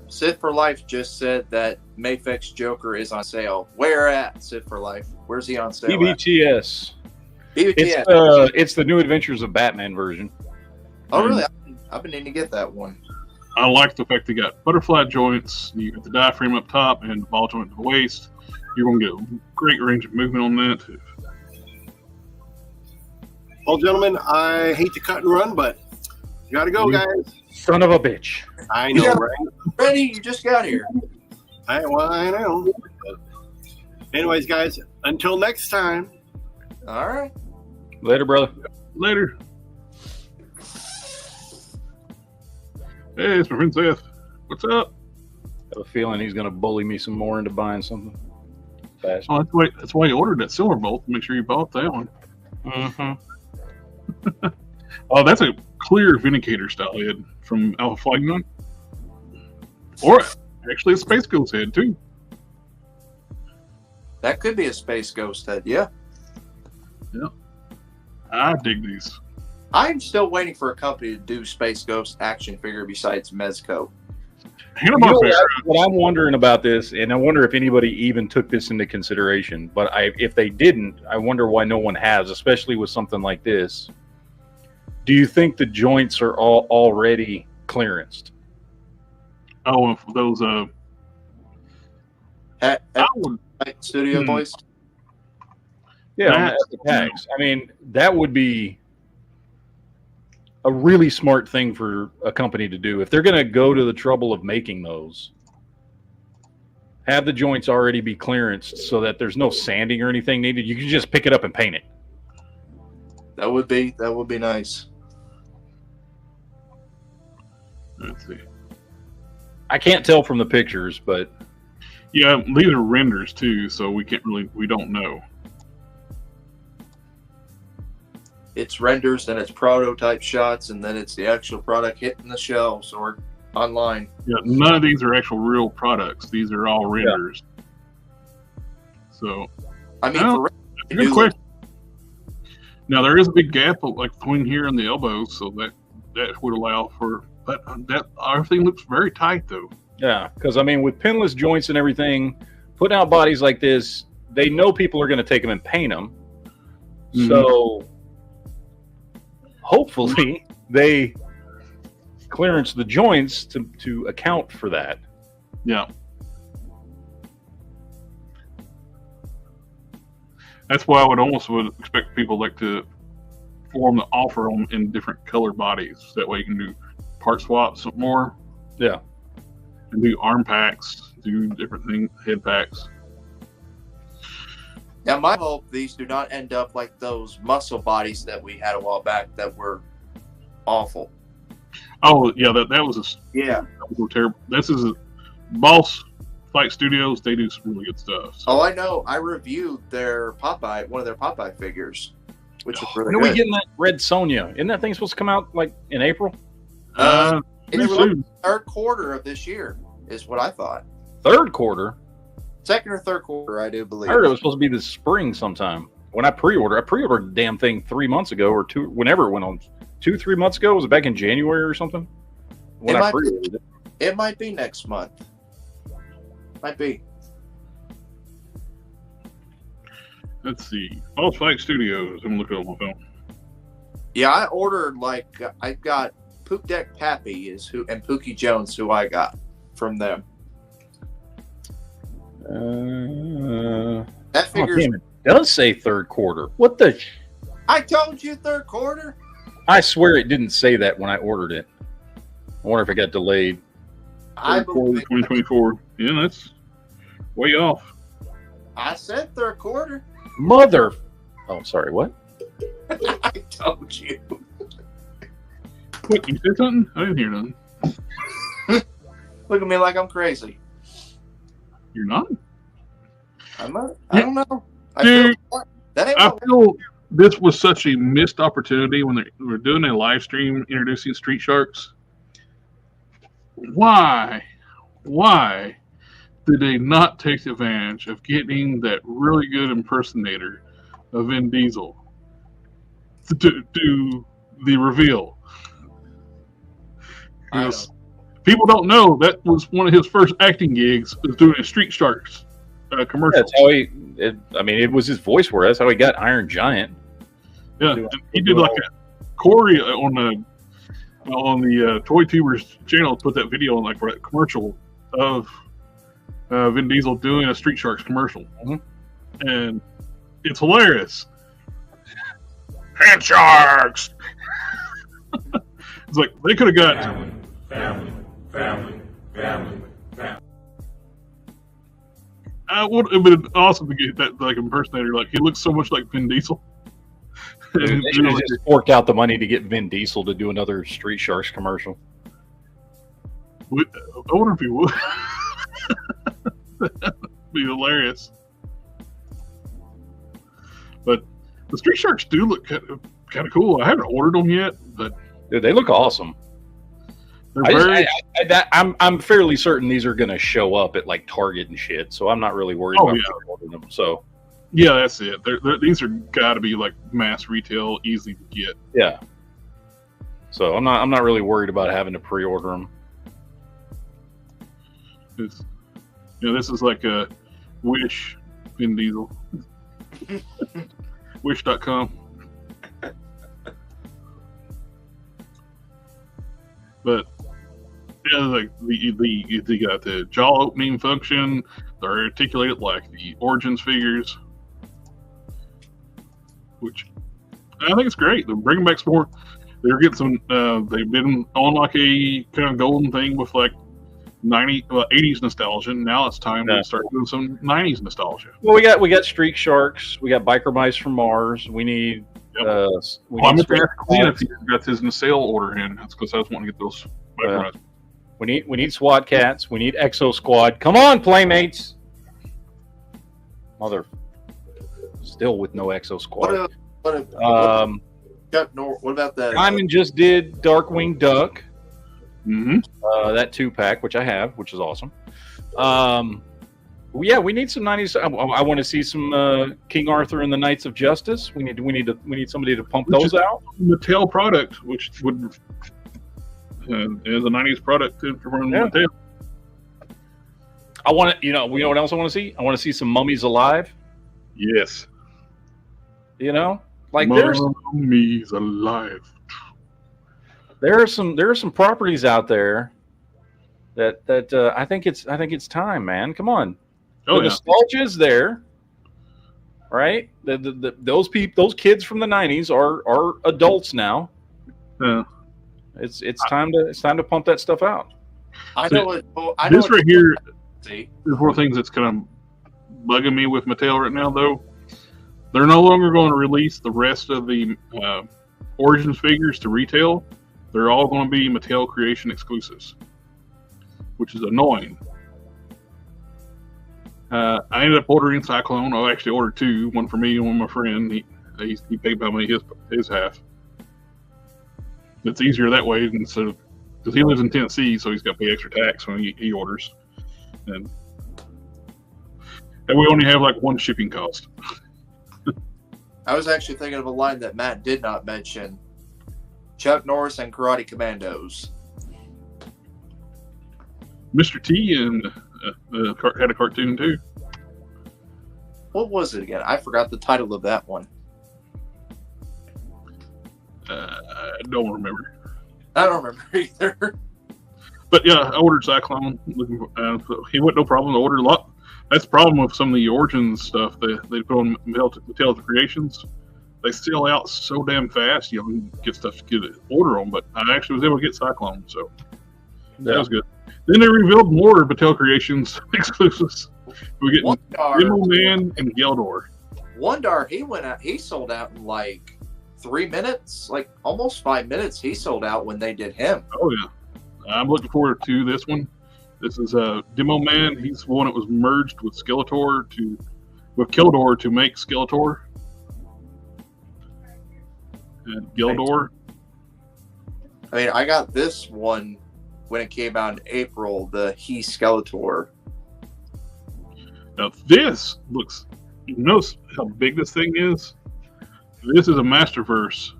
Sid for Life just said that Mayfix Joker is on sale. Where at Sid for Life? Where's he on sale? BBTS. BBTS. It's the New Adventures of Batman version. Oh, really? I've been needing to get that one. I like the fact they got butterfly joints. You got the diaphragm up top and the ball joint at the waist. You're going to get a great range of movement on that too. Well, gentlemen, I hate to cut and run, but you got to go, guys. Son of a bitch. I know, right? Ready? You just got here. I know. But anyways, guys, until next time. All right. Later, brother. Later. Hey, it's my friend Seth. What's up? I have a feeling he's going to bully me some more into buying something. Fast. Oh, that's why you ordered that Silver Bolt. Make sure you bought that one. Mm-hmm. Oh, that's a clear Vindicator style head from Alpha Flight 9. Or actually a Space Ghost head, too. That could be a Space Ghost head, yeah. Yeah. I dig these. I'm still waiting for a company to do Space Ghost action figure besides Mezco. What I'm wondering about this, and I wonder if anybody even took this into consideration, but if they didn't, I wonder why no one has, especially with something like this. Do you think the joints are all already clearanced? Oh, and for those Studio Boys? Yeah, the tags. I mean, that would be a really smart thing for a company to do. If they're going to go to the trouble of making those, have the joints already be clearanced so that there's no sanding or anything needed. You can just pick it up and paint it. That would be nice. Let's see. I can't tell from the pictures, but yeah, these are renders too, so we don't know. It's renders, then it's prototype shots, and then it's the actual product hitting the shelves. Or online. Yeah, none of these are actual real products. These are all renders. So, I mean, well, good question. Now there is a big gap like between here and the elbow, so that would allow for that. Everything looks very tight though. Yeah, because I mean, with pinless joints and everything, putting out bodies like this, they know people are going to take them and paint them. Mm-hmm. So hopefully they clearance the joints to account for that. Yeah. That's why I would expect people like to offer them in different color bodies. That way you can do part swaps more. Yeah. And do arm packs, do different things, head packs. Now, my hope these do not end up like those muscle bodies that we had a while back that were awful. Oh yeah, that was that was terrible. This is Boss Fight Studios. They do some really good stuff. So. Oh, I know. I reviewed their Popeye, one of their Popeye figures, which is really good. When are we getting that Red Sonja? Isn't that thing supposed to come out like in April? It's third quarter of this year is what I thought. Third quarter? Second or third quarter, I do believe. I heard it was supposed to be this spring sometime. When I pre-ordered the damn thing 3 months ago or whenever it went on. 2-3 months ago? Was it back in January or something? When I pre-ordered it. It might be next month. Might be. Let's see. Boss Fight Studios. I'm looking at my phone. Yeah, I ordered I got Poop Deck Pappy and Pookie Jones, who I got from them. That figure it does say third quarter. What the? I told you third quarter. I swear it didn't say that when I ordered it. I wonder if it got delayed. Third quarter 2024. Yeah, that's way off. I said third quarter. Mother. Oh, sorry. What? I told you. What, you said something? I didn't hear nothing. Look at me like I'm crazy. You're not? I'm not. I don't know. I feel this was such a missed opportunity when they were doing a live stream introducing Street Sharks. Why did they not take advantage of getting that really good impersonator of Vin Diesel to do the reveal? People don't know that was one of his first acting gigs, was doing a Street Sharks commercial. That's how it was his voice work. That's how he got Iron Giant. Yeah, he did like a Corey on the Toy Tubers channel, put that video on like for that commercial of Vin Diesel doing a Street Sharks commercial, and it's hilarious. Hand sharks. It's like they could have got family. It would have been awesome to get that like impersonator. Like he looks so much like Vin Diesel. They should have just forked out the money to get Vin Diesel to do another Street Sharks commercial. I wonder if he would. That'd be hilarious. But the Street Sharks do look kind of cool. I haven't ordered them yet, but dude, they look awesome. I'm fairly certain these are going to show up at like Target and shit, so I'm not really worried about ordering them. So. Yeah, that's it. These are got to be like mass retail, easy to get. Yeah. So I'm not really worried about having to pre-order them. This is like a Wish Vin Diesel. Wish.com. But yeah, like they got the jaw opening function. They're articulated like the Origins figures, which I think it's great. They're bringing back some more. They're getting some. They've been on like a kind of golden thing with like 80s nostalgia. Now it's time to start doing some 90s nostalgia. Well, we got Street Sharks. We got Biker Mice from Mars. We need. I'm going to ask Quinn if he got his sale order in. That's because I was wanting to get those. We need SWAT Cats. We need Exo Squad. Come on, Playmates. Mother. Still with no Exo Squad. What about that? Diamond just did Darkwing Duck. That 2-pack, which I have, which is awesome. Yeah, we need some 90s. I want to see some King Arthur and the Knights of Justice. We need somebody to pump those out. Mattel product, which would is a 90s product from Mattel. I want to, you know what else I want to see? I want to see some Mummies Alive. Yes. You know, like Mummies Alive. There are some properties out there that I think it's time, man. Come on. The nostalgia is there, right? Those kids from the 90s are adults now. Yeah. It's time to pump that stuff out. This right here is one of the things that's kind of bugging me with Mattel right now, though. They're no longer going to release the rest of the Origins figures to retail. They're all going to be Mattel Creation exclusives, which is annoying. I ended up ordering Cyclone. I actually ordered 2, one for me and one for my friend. He paid by me his half. It's easier that way instead of, because he lives in Tennessee, so he's got to pay extra tax when he orders, and we only have like one shipping cost. I was actually thinking of a line that Matt did not mention: Chuck Norris and Karate Commandos. Mr. T and had a cartoon too. What was it again? I forgot the title of that one. I don't remember. I don't remember either. But yeah, I ordered Cyclone. He went no problem to order a lot. That's the problem with some of the Origins stuff. They put on Mattel Creations. They sell out so damn fast. You know, get stuff to order them. But I actually was able to get Cyclone, so that was good. Then they revealed more Mattel Creations exclusives. We're getting Demo Man and Geldor. Wondar, he sold out in like 3 minutes, like almost 5 minutes. He sold out when they did him. Oh yeah, I'm looking forward to this one. This is Demo Man. He's the one that was merged with Keldor to make Skeletor and Geldor. I mean, I got this one when it came out in April, the He Skeletor. Now this looks, you notice how big this thing is? This is a Masterverse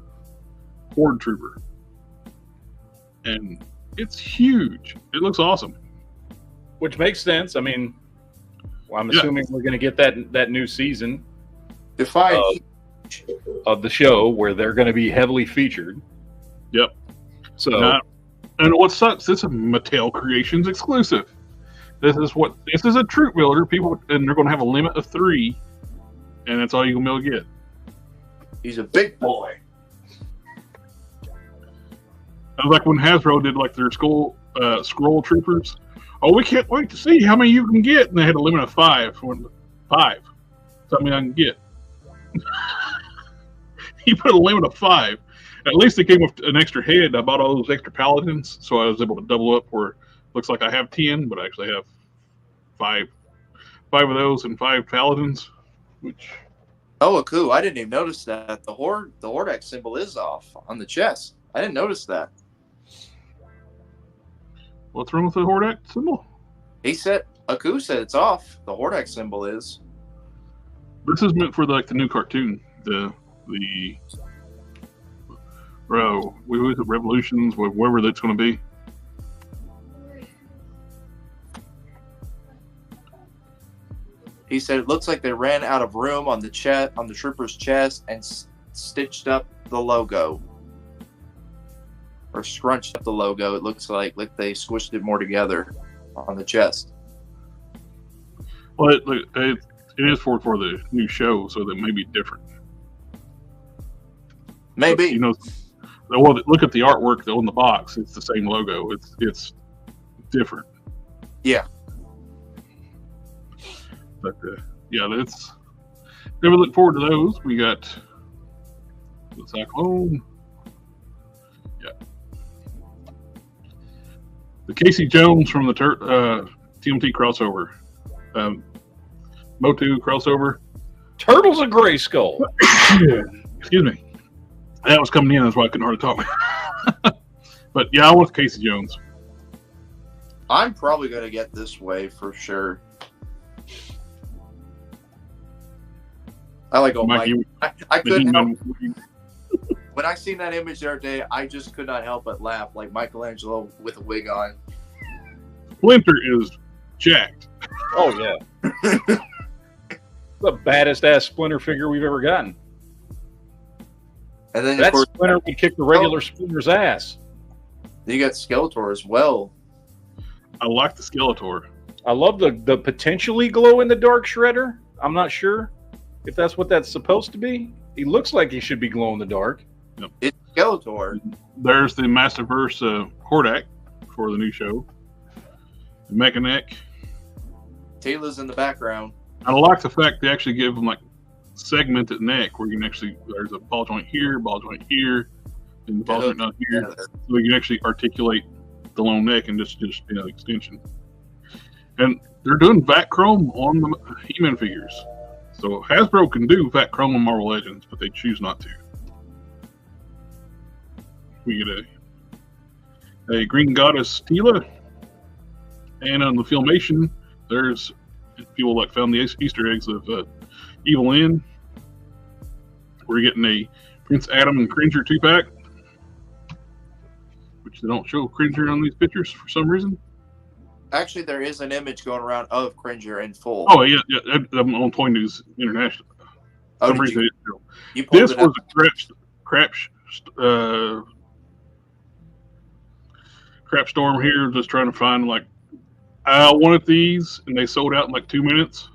Horde Trooper. And it's huge. It looks awesome. Which makes sense. I mean, I'm assuming we're going to get that new season of the show where they're going to be heavily featured. Yep. So, and what sucks, this is a Mattel Creations exclusive. This is a troop builder. And they're going to have a limit of 3, and that's all you're going to be able to get. He's a big boy. That was like when Hasbro did like their Scroll Troopers. Oh, we can't wait to see how many you can get, and they had a limit of 5. 5. Something I can get. He put a limit of 5. At least it came with an extra head. I bought all those extra paladins, so I was able to double up where it looks like I have 10, but I actually have 5 of those and 5 paladins. Which cool! I didn't even notice that the Hordak symbol is off on the chest. I didn't notice that. What's wrong with the Hordak symbol? Aku said it's off. The Hordak symbol is. This is meant for the new cartoon. Was it Revolutions, wherever that's going to be. He said it looks like they ran out of room on the trooper's chest and stitched up the logo, or scrunched up the logo. It looks like they squished it more together on the chest. Well, it is for the new show, so that may be different. Maybe. But, well, look at the artwork on the box. It's the same logo. It's different. Yeah. But let's never look forward to those. We got the Cyclone. Yeah. The Casey Jones from the TMT crossover. Motu crossover. Turtles of Grayskull. Excuse me. That was coming in, that's why I couldn't hardly talk. But yeah, I want Casey Jones. I'm probably going to get this way for sure. I like old Mike. I couldn't help. When I seen that image the other day, I just could not help but laugh, like Michelangelo with a wig on. Splinter is jacked. Oh yeah, the baddest ass Splinter figure we've ever gotten. And then that of course, Splinter would kick the regular Splinter's ass. You got Skeletor as well. I like the Skeletor. I love the potentially glow in the dark Shredder. I'm not sure if that's what that's supposed to be. He looks like he should be glow in the dark. Yep. It's Skeletor. There's the Masterverse Hordak for the new show. The Mechanic. Taylor's in the background. I like the fact they actually give them like segmented neck where you can actually, there's a ball joint here, and the ball joint down here. So you can actually articulate the long neck and just extension. And they're doing Vac Chrome on the He-Man figures. So Hasbro can do Vac Chrome on Marvel Legends, but they choose not to. We get a Green Goddess Tila. And on the Filmation, there's people like found the Easter eggs of Evil Lynn. We're getting a Prince Adam and Cringer 2-pack, which they don't show Cringer on these pictures for some reason. Actually, there is an image going around of Cringer in full. Oh yeah, I'm on Toy News International. Oh, some reason you this was a crap storm here, just trying to find like I wanted these, and they sold out in like 2 minutes.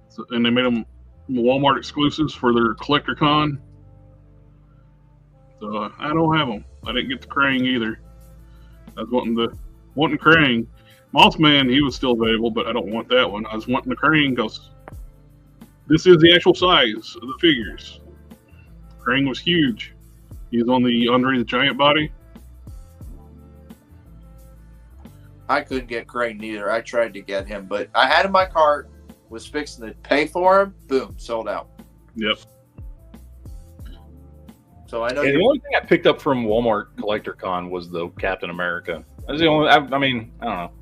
So, and they made them Walmart exclusives for their collector con. So I don't have them. I didn't get the Krang either. I was wanting Krang. Mothman, he was still available, but I don't want that one. I was wanting the Krang because this is the actual size of the figures. Krang was huge. He's on the Andre the Giant body. I couldn't get Crane neither. I tried to get him, but I had him in my cart, was fixing to pay for him. Boom, sold out. Yep. So I know. The only thing I picked up from Walmart Collector Con was the Captain America. That's the only. I mean, I don't know.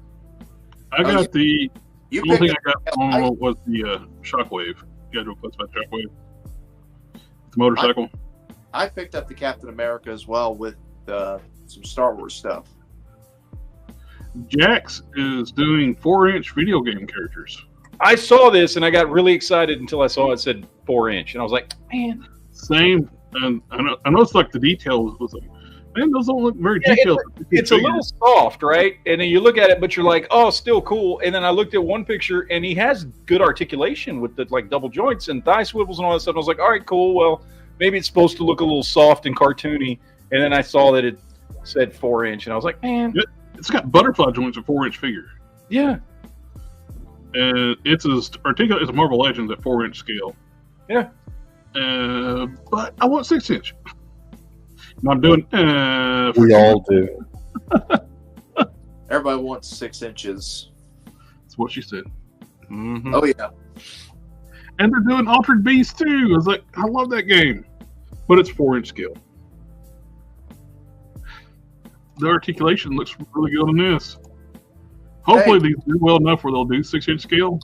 I got the only thing I got was the Shockwave. You guys request about Shockwave? The motorcycle. I picked up the Captain America as well with some Star Wars stuff. Jax is doing 4-inch video game characters. I saw this and I got really excited until I saw it said 4-inch, and I was like, man. Same, and I know it's like the details was like, man, those don't look very detailed. It's a little soft, right? And then you look at it, but you're like, oh, still cool. And then I looked at one picture, and he has good articulation with the like double joints and thigh swivels and all that stuff. And I was like, all right, cool. Well, maybe it's supposed to look a little soft and cartoony. And then I saw that it said 4-inch, and I was like, man. It's got butterfly joints, a 4-inch figure. Yeah. And it's as articulate as a Marvel Legends at 4-inch scale. Yeah. But I want 6-inch. And I'm doing. We all do. Everybody wants 6 inches. That's what she said. Mm-hmm. Oh yeah. And they're doing Altered Beast too. I was like, I love that game, but it's 4-inch scale. The articulation looks really good on this. Hopefully these do well enough where they'll do 6-inch scale.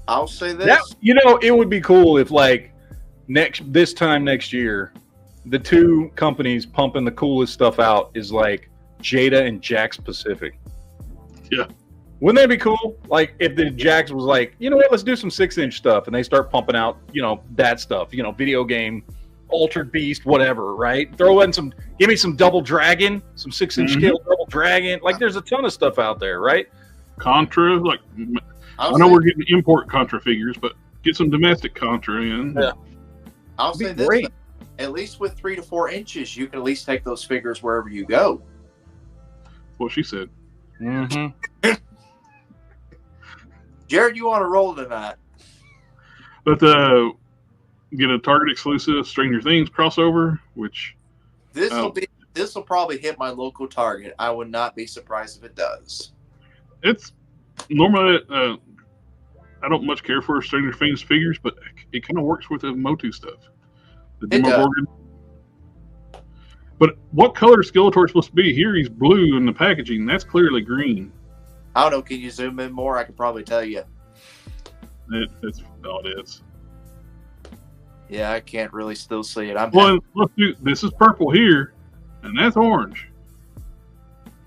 I'll say this. It would be cool if like this time next year, the two companies pumping the coolest stuff out is like Jada and Jax Pacific. Yeah. Wouldn't that be cool? Like if the Jax was like, you know what, let's do some 6-inch stuff, and they start pumping out, that stuff, video game, Altered Beast, whatever, right? Throw in give me some Double Dragon, some 6-inch scale Double Dragon. Like there's a ton of stuff out there, right? Contra, like I know we're getting import Contra figures, but get some domestic Contra in. Yeah. I'll say this. Great. At least with 3 to 4 inches, you can at least take those figures wherever you go. That's what she said. Mm-hmm. Jared, you want to roll tonight? But get a Target exclusive Stranger Things crossover, which this will probably hit my local Target. I would not be surprised if it does. It's normally I don't much care for Stranger Things figures, but it kind of works with the Motu stuff. The Demogorgon. But what color is Skeletor supposed to be? Here he's blue in the packaging. That's clearly green. I don't know. Can you zoom in more? I could probably tell you. That's all it is. Yeah, I can't really still see it. Well, look, dude, this is purple here, and that's orange.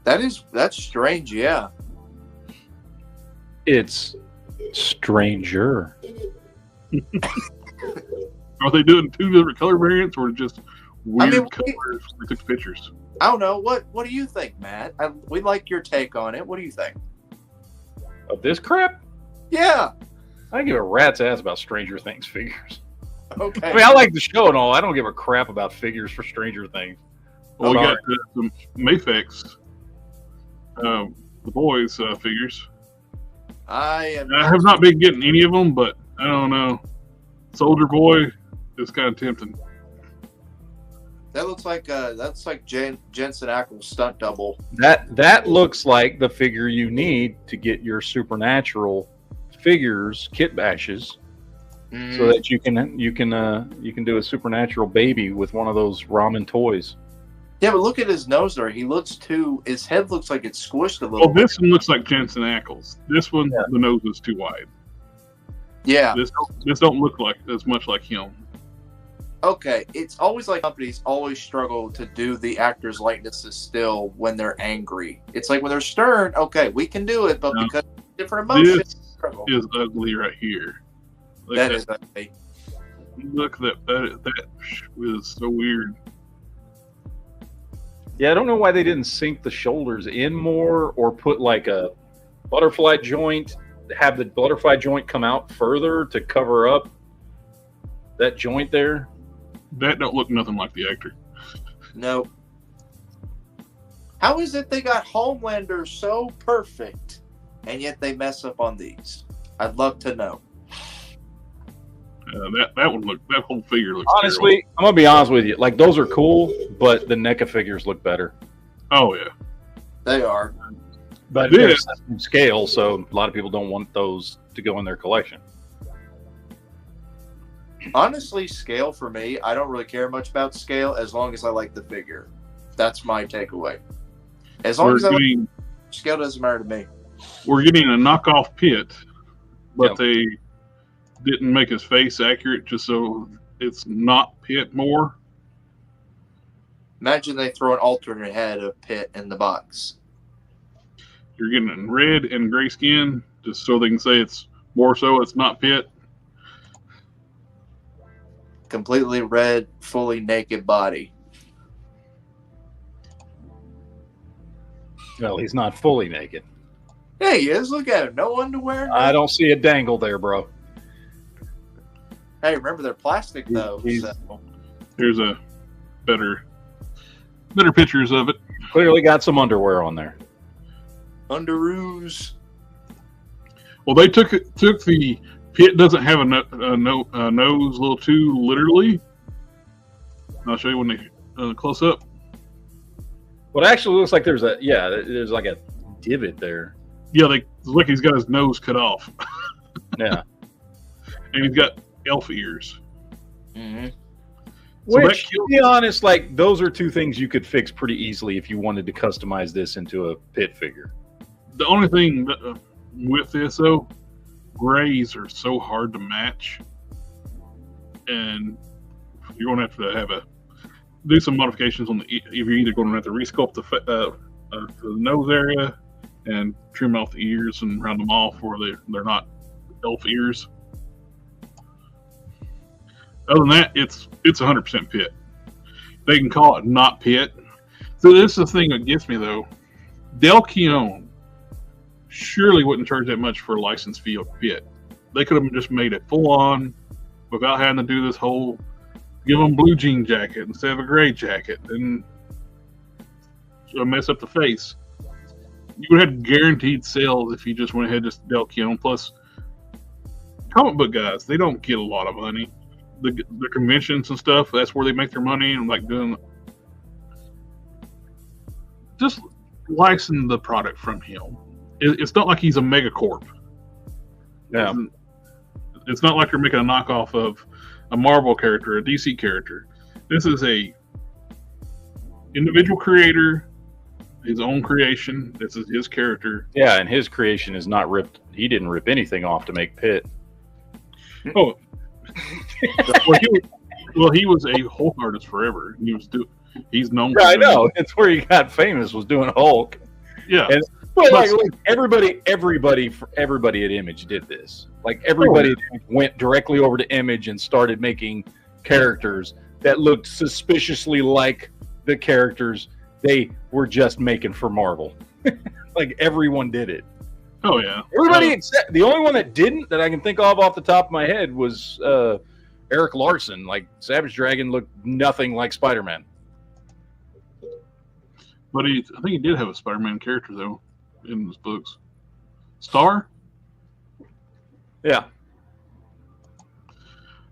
That's strange. Yeah. It's stranger. Are they doing two different color variants or just weird colors when they took pictures? I don't know. What do you think, Matt? We like your take on it. What do you think? Of this crap? Yeah. I don't give a rat's ass about Stranger Things figures. Okay. I mean, I like the show and all. I don't give a crap about figures for Stranger Things. Well, we got some Mayfix, the boys' figures. I have not been getting any of them, but I don't know. Soldier Boy is kind of tempting. That looks like Jensen Ackles' stunt double. That looks like the figure you need to get your Supernatural figures kit bashes, so that you can do a Supernatural baby with one of those ramen toys. Yeah, but look at his nose there. His head looks like it's squished a little. Well, this one looks like Jensen Ackles. This one, the nose is too wide. Yeah. This don't look like as much like him. Okay, it's always like companies always struggle to do the actors' likenesses still when they're angry. It's like when they're stern, okay, we can do it, but because of different emotions, this is ugly right here. Look that is ugly. Look, that is so weird. Yeah, I don't know why they didn't sink the shoulders in more or put like a butterfly joint, have the butterfly joint come out further to cover up that joint there. That don't look nothing like the actor. No. How is it they got Homelander so perfect and yet they mess up on these? I'd love to know. That whole figure looks honestly terrible. I'm gonna be honest with you, like those are cool, but the NECA figures look better. Oh yeah, they are, but they're scale, so a lot of people don't want those to go in their collection. Honestly, scale for me, I don't really care much about scale as long as I like the figure. That's my takeaway. As long as scale doesn't matter to me. We're getting a knockoff Pit, but they didn't make his face accurate just so it's not Pit more. Imagine they throw an alternate head of Pit in the box. You're getting it in red and gray skin just so they can say it's more so it's not Pit. Completely red, fully naked body. Well, he's not fully naked. Yeah, he is. Look at him. No underwear. No. I don't see a dangle there, bro. Hey, remember they're plastic though. Here's a better pictures of it. Clearly got some underwear on there. Underoos. Well, they took the Pit doesn't have a nose a little too literally. I'll show you when they close up. Well, it actually looks like there's like a divot there. Yeah, look, he's got his nose cut off. Yeah, and he's got elf ears. Mm-hmm. So which, to be honest, like those are two things you could fix pretty easily if you wanted to customize this into a Pit figure. The only thing with this though, grays are so hard to match, and you're going to have to do some modifications on if you're either going to have to resculpt the nose area and trim off the ears and round them off where they're not elf ears. Other than that, it's 100% Pit. They can call it not Pit. So this is the thing that gets me though. Del Keown surely wouldn't charge that much for a licensed fee of Pit. They could have just made it full on without having to do this whole give them blue jean jacket instead of a gray jacket and mess up the face. You would have guaranteed sales if you just went ahead and just Del Keown. Plus, comic book guys, they don't get a lot of money. The conventions and stuff, that's where they make their money, and like doing just license the product from him. It's not like he's a megacorp. Yeah. It's not like you're making a knockoff of a Marvel character, a DC character. This is a individual creator, his own creation. This is his character. Yeah, and his creation is not ripped. He didn't rip anything off to make Pitt. Oh, he was a Hulk artist forever. He's known. Yeah, I know. It's where he got famous, was doing Hulk. Yeah, but like everybody at Image did this. Like everybody went directly over to Image and started making characters that looked suspiciously like the characters they were just making for Marvel. Like everyone did it. Oh yeah, everybody except the only one that didn't, that I can think of off the top of my head, was Eric Larson. Like Savage Dragon looked nothing like Spider-Man. But I think he did have a Spider-Man character though in his books. Star. Yeah.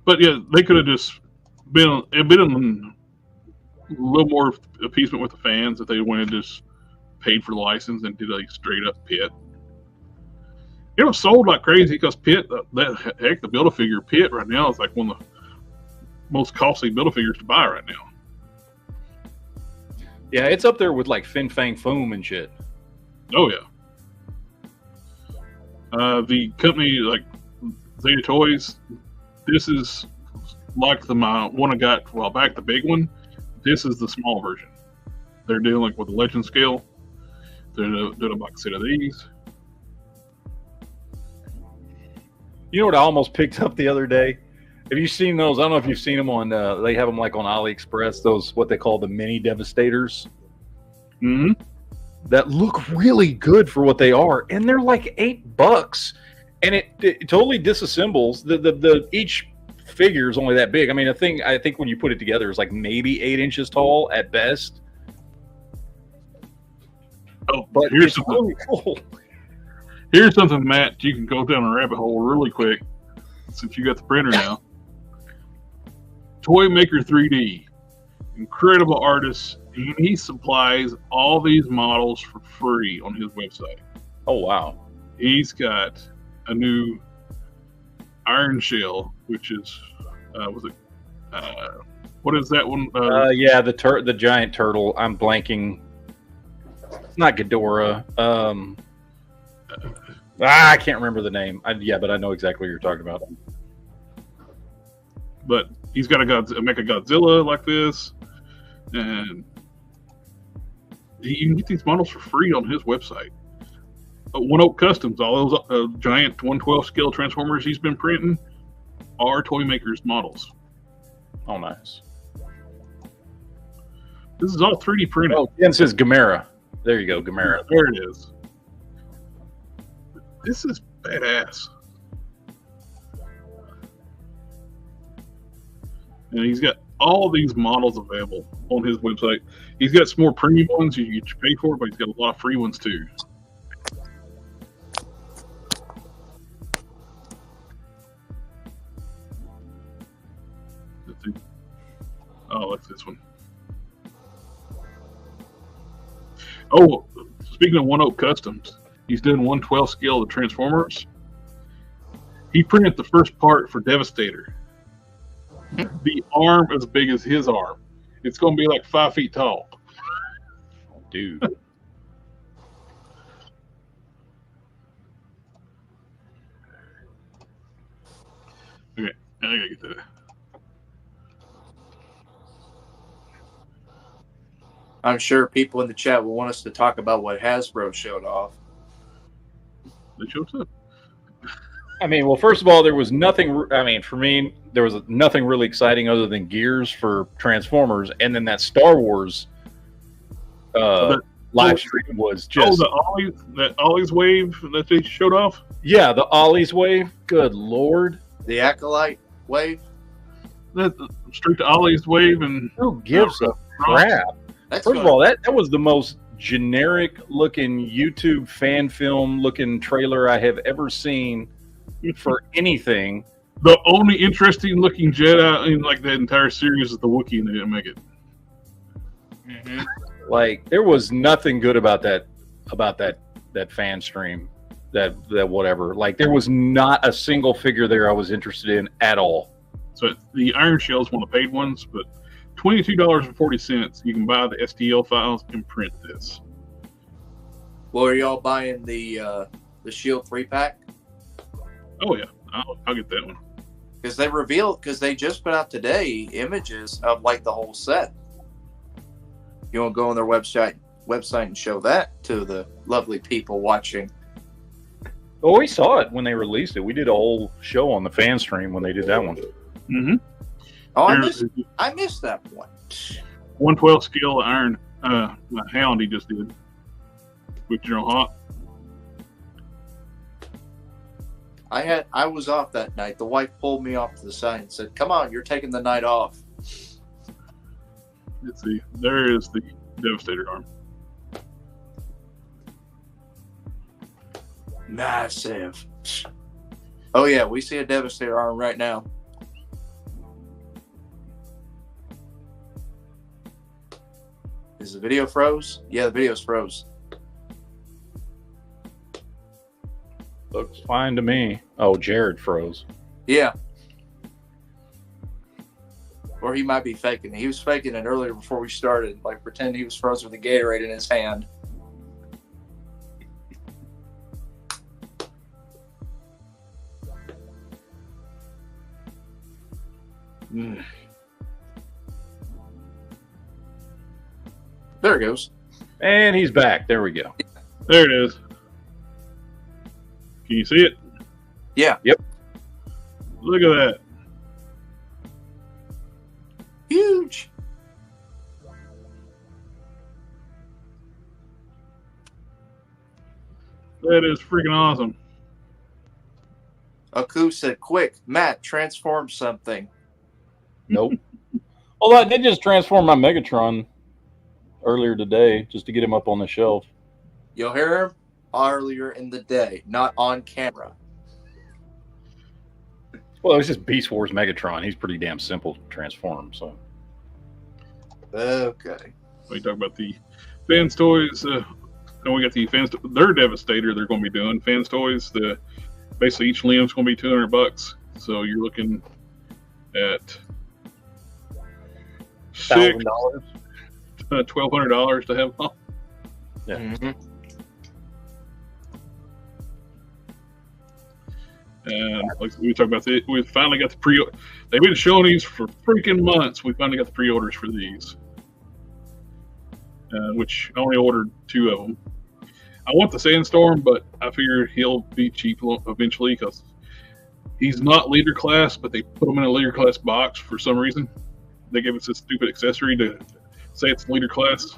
But yeah, they could have just been a little more appeasement with the fans if they went and just paid for the license and did a straight up Pitt. It was sold like crazy because Pitt, the Build-A-Figure Pitt right now is like one of the most costly Build-A-Figures to buy right now. Yeah, it's up there with like Fin Fang Foom and shit. Oh yeah. The company like Zeta Toys, this is like the one I got a while back, the big one. This is the small version. They're dealing with the legend scale. They're doing a box set of these. You know what I almost picked up the other day? Have you seen those? I don't know if you've seen them on. They have them like on AliExpress. Those what they call the mini Devastators. Mm-hmm. That look really good for what they are, and they're like $8, and it totally disassembles. The each figure is only that big. I mean, I think when you put it together, it's like maybe 8 inches tall at best. Oh, but here's something really cool. Here's something, Matt. You can go down a rabbit hole really quick since you got the printer now. Toy Maker 3D, incredible artist. He supplies all these models for free on his website. Oh wow! He's got a new Iron Shell, which is what is that one? Yeah, the giant turtle. I'm blanking. It's not Ghidorah. I can't remember the name. But I know exactly what you're talking about. But he's got a Mecha Godzilla like this, and you can get these models for free on his website. One Oak Customs, all those giant 1/12 scale Transformers he's been printing are Toy Maker's models. Oh, nice. This is all 3D printed. Oh, Ken says Gamera. There you go, Gamera. There it is. This is badass. And he's got all these models available on his website. He's got some more premium ones you pay for, but he's got a lot of free ones too. Oh, that's this one. Oh, speaking of One Oak Customs, he's doing 1/12 scale of the Transformers. He printed the first part for Devastator. The arm as big as his arm. It's going to be like 5 feet tall. Dude. Okay, I gotta get that. I'm sure people in the chat will want us to talk about what Hasbro showed off. They showed up. I mean, well, first of all, there was nothing. I mean, for me, there was nothing really exciting other than Gears for Transformers, and then that Star Wars live stream was just. Oh, that Ollie's wave that they showed off. Yeah, the Ollie's wave. Good Lord. The Acolyte wave. Straight to Ollie's wave, and who gives a crap? That's First of all, that was the most generic looking YouTube fan film looking trailer I have ever seen for anything. The only interesting looking Jedi in like that entire series is the Wookiee, and they didn't make it. Mm-hmm. Like there was nothing good about that fan stream, that whatever. Like there was not a single figure there I was interested in at all. So the Iron Shell is one of the paid ones, but $22.40. You can buy the STL files and print this. Well, are y'all buying the Shield 3-pack? Oh yeah, I'll get that one. Because they just put out today images of like the whole set. You want to go on their website and show that to the lovely people watching? Oh, we saw it when they released it. We did a whole show on the fan stream when they did that one. Mm-hmm. Oh, I missed that one. 112 scale iron hound he just did with General Hawk. I was off that night. The wife pulled me off to the side and said, "Come on, you're taking the night off." Let's see. There is the Devastator arm. Massive. Oh yeah, we see a Devastator arm right now. Is the video froze? Yeah, the video's froze. Looks fine to me. Oh, Jared froze. Yeah. Or he might be faking it. He was faking it earlier before we started, like pretending he was frozen with a Gatorade in his hand. There it goes. And he's back. There we go. There it is. Can you see it? Yeah. Yep. Look at that. Huge. That is freaking awesome. Aku said, "Quick, Matt, transform something." Nope. Well, I did just transform my Megatron earlier today just to get him up on the shelf. You'll hear him earlier in the day, not on camera. Well, it's just Beast Wars Megatron. He's pretty damn simple to transform. So. Okay. We talk about the Fans Toys. And we got the Fans. Their Devastator. They're going to be doing Fans Toys. Basically each limb's going to be $200. So you're looking at $1,000. $1,200 to have them all. Yeah. Mm-hmm. And like we talked about, we finally got the pre. They've been showing these for freaking months. We finally got the pre-orders for these, which I only ordered 2 of them. I want the Sandstorm, but I figure he'll be cheap eventually because he's not leader class, but they put him in a leader class box for some reason. They gave us this stupid accessory to say it's leader class.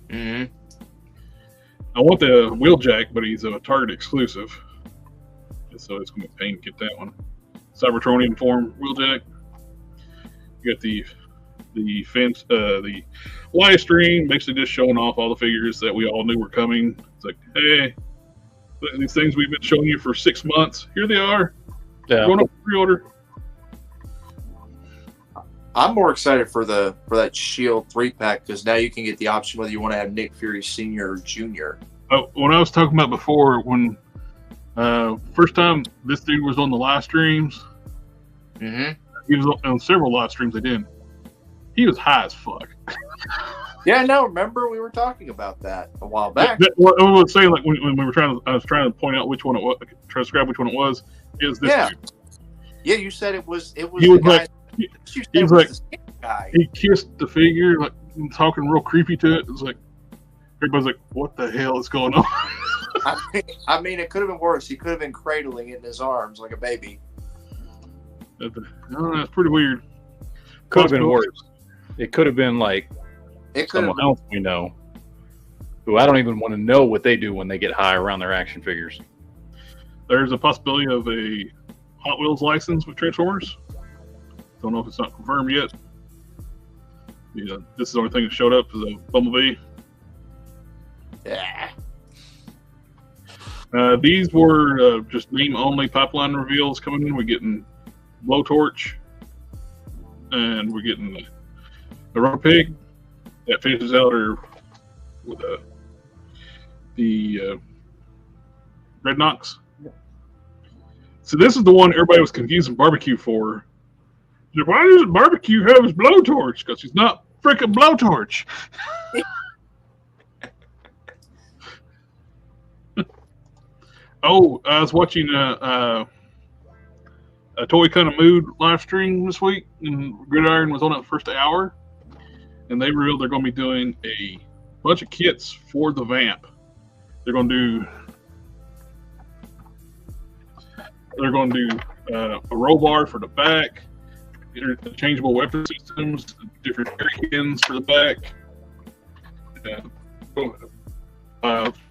Mm-hmm. I want the Wheeljack, but he's a Target exclusive. So it's going to be a pain to get that one. Cybertronian form Wheeljack. You got the live stream, basically just showing off all the figures that we all knew were coming. It's like, hey, these things we've been showing you for 6 months, here they are. Yeah. Going up pre-order. I'm more excited for that Shield 3-pack because now you can get the option whether you want to have Nick Fury Sr. or Jr. Oh, when I was talking about before, when first time this dude was on the live streams, Mm-hmm. he was on several live streams they did. He was high as fuck. Yeah, no, remember we were talking about that a while back. What I was saying, like when we were I was trying to point out which one it was, try to describe which one it was. Is this dude? Yeah, you said it was. He was like, you said he it was was like, the skin guy. he kissed the figure, like talking real creepy to it. It was like everybody's like, "What the hell is going on?" I mean, it could have been worse. He could have been cradling it in his arms like a baby. I don't know, it's pretty weird. Could have been worse. It could have been like It could have someone else we know, who I don't even want to know what they do when they get high around their action figures. There's a possibility of a Hot Wheels license with Transformers. Don't know if it's not confirmed yet. Yeah, this is the only thing that showed up for the Bumblebee. Yeah. These were just name-only pipeline reveals coming in. We're getting Blowtorch, and we're getting a Rubber Pig that finishes out with the Red Knox. So this is the one everybody was confusing barbecue for. Why doesn't barbecue have his blowtorch? Because he's not freaking blowtorch. Oh, I was watching a Toy Kind of Mood live stream this week, and Gridiron was on it the first hour, and they revealed they're going to be doing a bunch of kits for the Vamp. They're going to do a roll bar for the back, interchangeable weapon systems, different carry-ins for the back,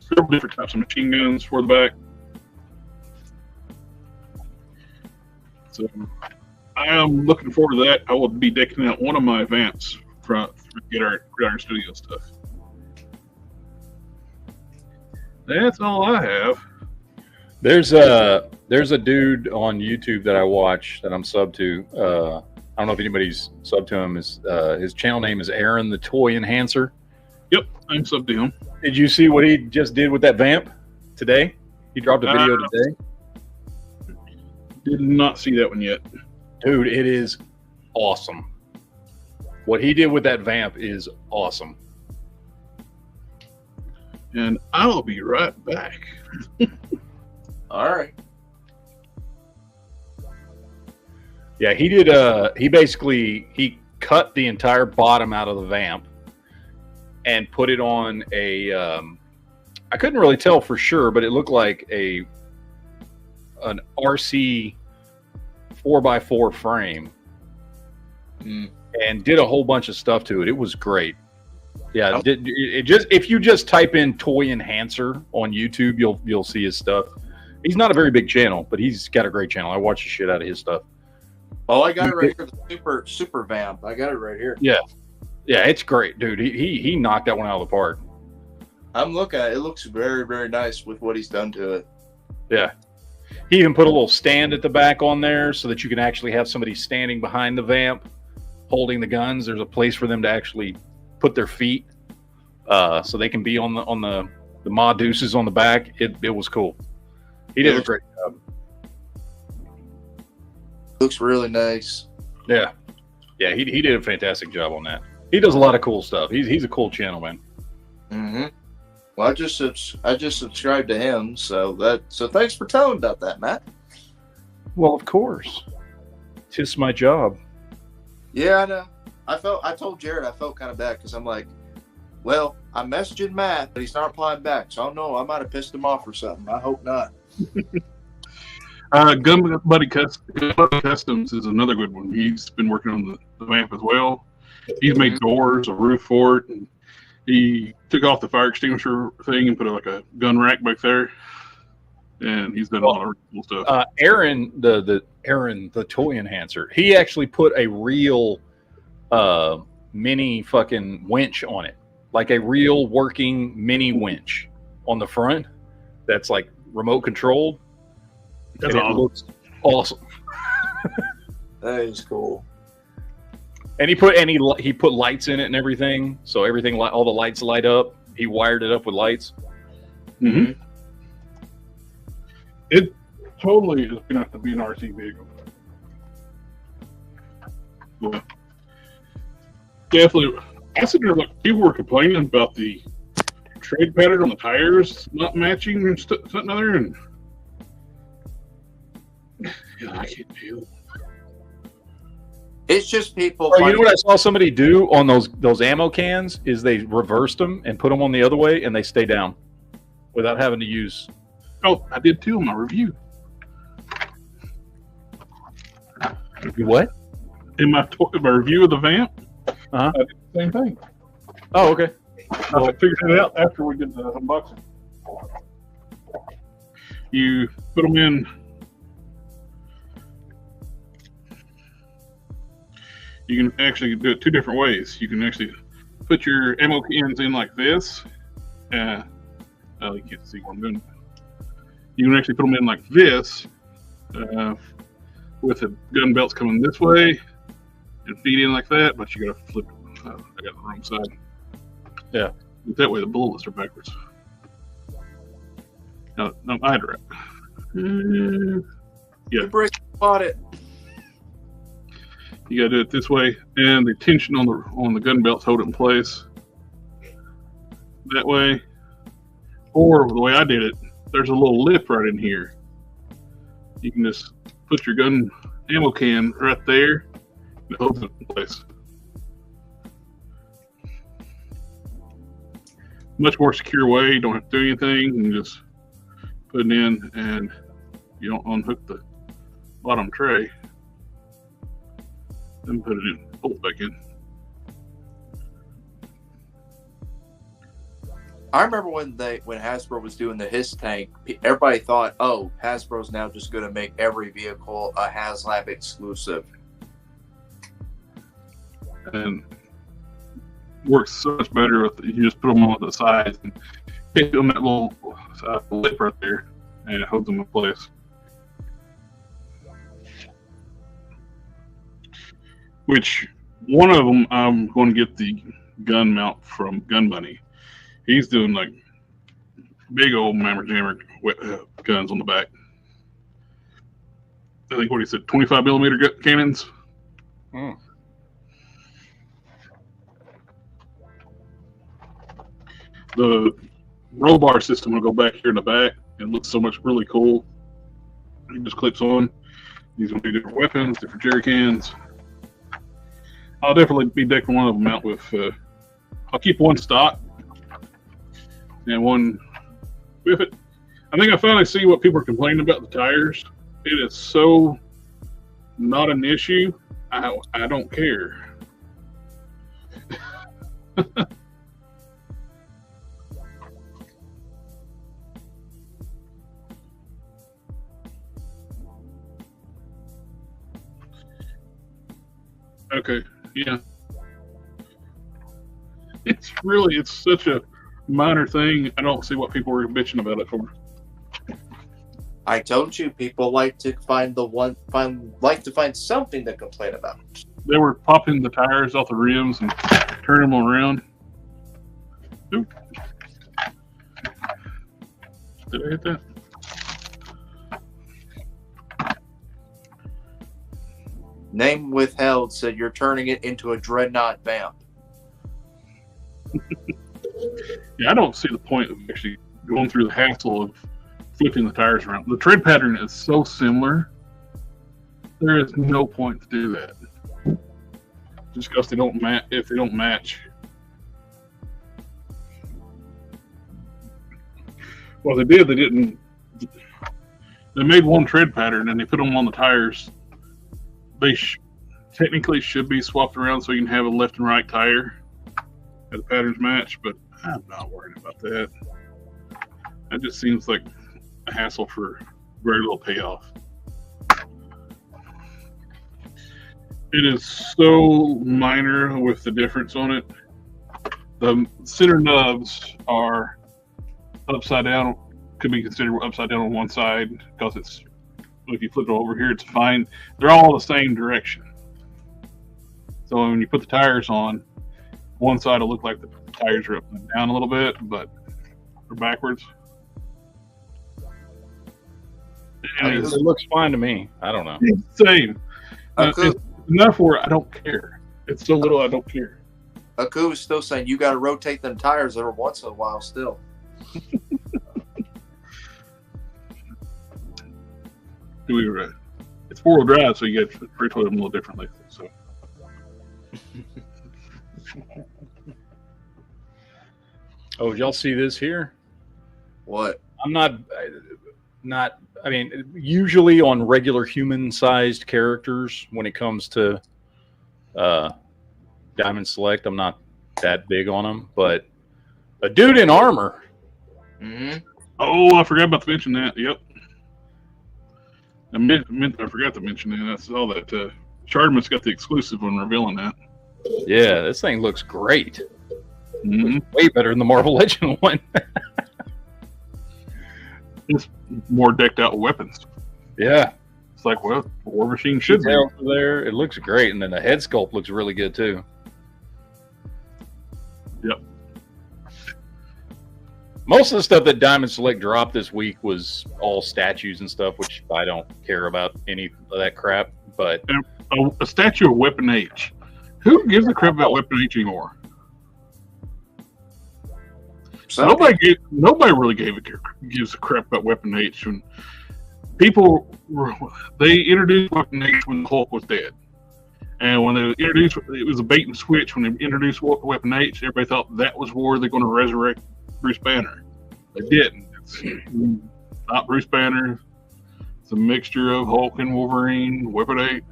several different types of machine guns for the back. So I am looking forward to that. I will be decking out one of my Vamps for Gridiron Studio stuff. That's all I have. There's a dude on YouTube that I watch that I'm subbed to. I don't know if anybody's subbed to him. His channel name is Aaron the Toy Enhancer. Yep, I'm subbed to him. Did you see what he just did with that Vamp today? He dropped a video today. Did not see that one yet. Dude, it is awesome. What he did with that Vamp is awesome. And I'll be right back. All right. Yeah, he did. He cut the entire bottom out of the Vamp and put it on a. I couldn't really tell for sure, but it looked like an RC 4x4 frame, and did a whole bunch of stuff to it. It was great. Yeah, if you just type in Toy Enhancer on YouTube, you'll see his stuff. He's not a very big channel, but he's got a great channel. I watch the shit out of his stuff. Oh, I got it right here. The super Vamp. I got it right here. Yeah, it's great, dude. He knocked that one out of the park. I'm looking at it. It looks very, very nice with what he's done to it. Yeah. He even put a little stand at the back on there so that you can actually have somebody standing behind the Vamp holding the guns. There's a place for them to actually put their feet so they can be on the Ma Deuces on the back. It was cool. He did a great job. Looks really nice. Yeah. He did a fantastic job on that. He does a lot of cool stuff. He's a cool channel, man. Mm-hmm. Well, I just subscribed to him, so thanks for telling about that, Matt. Well, of course. It's just my job. Yeah, I know. I told Jared I felt kind of bad because I'm like, well, I'm messaging Matt, but he's not replying back, so I don't know. I might have pissed him off or something. I hope not. Gun Buddy Customs is another good one. He's been working on the Vamp as well. He's made doors, a roof for it, and he took off the fire extinguisher thing and put a gun rack back there. And he's done a lot of really cool stuff. Aaron, the Toy Enhancer, he actually put a real mini fucking winch on it, like a real working mini winch on the front. That's like remote controlled. That's awesome. It looks awesome. That is cool. And he put lights in it and everything, so everything, all the lights light up. He wired it up with lights. Mm-hmm. It totally is going to have to be an RC vehicle. Yeah. Definitely. I said there, look, people were complaining about the tread pattern on the tires not matching and something other, and I can't feel it. It's just people. You know what I saw somebody do on those ammo cans is they reversed them and put them on the other way, and they stay down without having to use. Oh, I did too in my review. What? In my review of the Vamp, I did the same thing. Oh, okay. I figured it out after we did the unboxing. You put them in. You can actually do it two different ways. You can actually put your ammo cans in like this. You can't see what I'm doing. You can actually put them in like this with the gun belts coming this way and feed in like that, but you got to flip it. I got the wrong side. Yeah. That way the bullets are backwards. No, I had it right. Yeah. Brick bought it. You got to do it this way, and the tension on the gun belts hold it in place that way. Or the way I did it, there's a little lip right in here. You can just put your gun ammo can right there, and it holds it in place. Much more secure way. You don't have to do anything. You can just put it in, and you don't unhook the bottom tray. Then put it in, pull it back in. I remember when Hasbro was doing the HISS tank, everybody thought, oh, Hasbro's now just going to make every vehicle a HasLab exclusive. And works so much better with you just put them on the sides and hit them that little lip right there, and it holds them in place. Which one of them I'm going to get the gun mount from Gun Bunny. He's doing like big old mammer jammer guns on the back. I think what he said, 25 millimeter cannons. Mm. The roll bar system will go back here in the back. It looks so much really cool. It just clips on. These will be different weapons, different jerry cans. I'll definitely be decking one of them out with. I'll keep one stock and one with it. I think I finally see what people are complaining about the tires. It is so not an issue. I don't care. Okay, yeah. It's such a minor thing. I don't see what people were bitching about it for. I told you, people like to find something to complain about. They were popping the tires off the rims and turning them around. Oop. Did I hit that? Name withheld said you're turning it into a Dreadnought Vamp. Yeah, I don't see the point of actually going through the hassle of flipping the tires around. The tread pattern is so similar. There is no point to do that. Just because they don't match. If they don't match, well, they did. They didn't. They made one tread pattern and they put them on the tires. They technically should be swapped around so you can have a left and right tire as the patterns match, but I'm not worried about that. That just seems like a hassle for very little payoff. It is so minor with the difference on it. The center nubs are upside down, could be considered upside down on one side because it's, if you flip it over here, it's fine. They're all the same direction. So when you put the tires on, one side will look like the tires are up and down a little bit, but they're backwards. And It looks fine to me. I don't know. it's the same. It's enough where I don't care. It's so little I don't care. Aku is still saying you got to rotate them tires every once in a while still. It's four-wheel drive, so you get to rotate them a little differently. So. Oh, did y'all see this here? What? I'm not. I mean, usually on regular human-sized characters, when it comes to Diamond Select, I'm not that big on them. But a dude in armor. Mm-hmm. Oh, I forgot about to mention that. Yep. I forgot to mention that. I saw that Chardman's got the exclusive on revealing that. Yeah, this thing looks great. Mm-hmm. Way better than the Marvel Legend one. It's more decked out with weapons. Yeah. It's like, well, War Machine should be. Over there, it looks great, and then the head sculpt looks really good too. Yep. Most of the stuff that Diamond Select dropped this week was all statues and stuff, which I don't care about any of that crap. But a statue of Weapon H. Who gives a crap about Weapon H anymore? Nobody really gives a crap about Weapon H. When they introduced Weapon H when the Hulk was dead, and when they introduced it was a bait and switch. When they introduced Weapon H, everybody thought that was where they're going to resurrect Bruce Banner. They didn't. It's not Bruce Banner. It's a mixture of Hulk and Wolverine. Weapon H.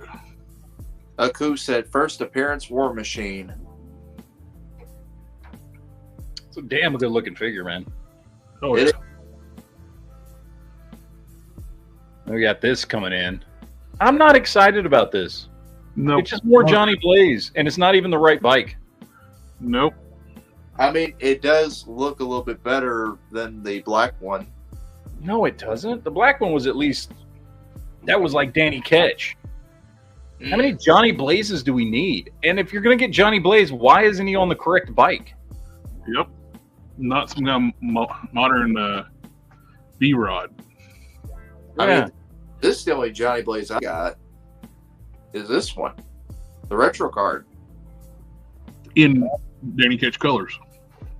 Aku said, first appearance, War Machine. It's a damn good looking figure, man. Oh, yeah. We got this coming in. I'm not excited about this. No, it's just more Johnny Blaze, and it's not even the right bike. Nope. I mean, it does look a little bit better than the black one. No, it doesn't. The black one was at least, that was like Danny Ketch. How many Johnny Blazes do we need? And if you're going to get Johnny Blaze, why isn't he on the correct bike? Yep. Not some kind of modern B-Rod. I mean, this is the only Johnny Blaze I got. Is this one. The retro card. In Danny Ketch colors.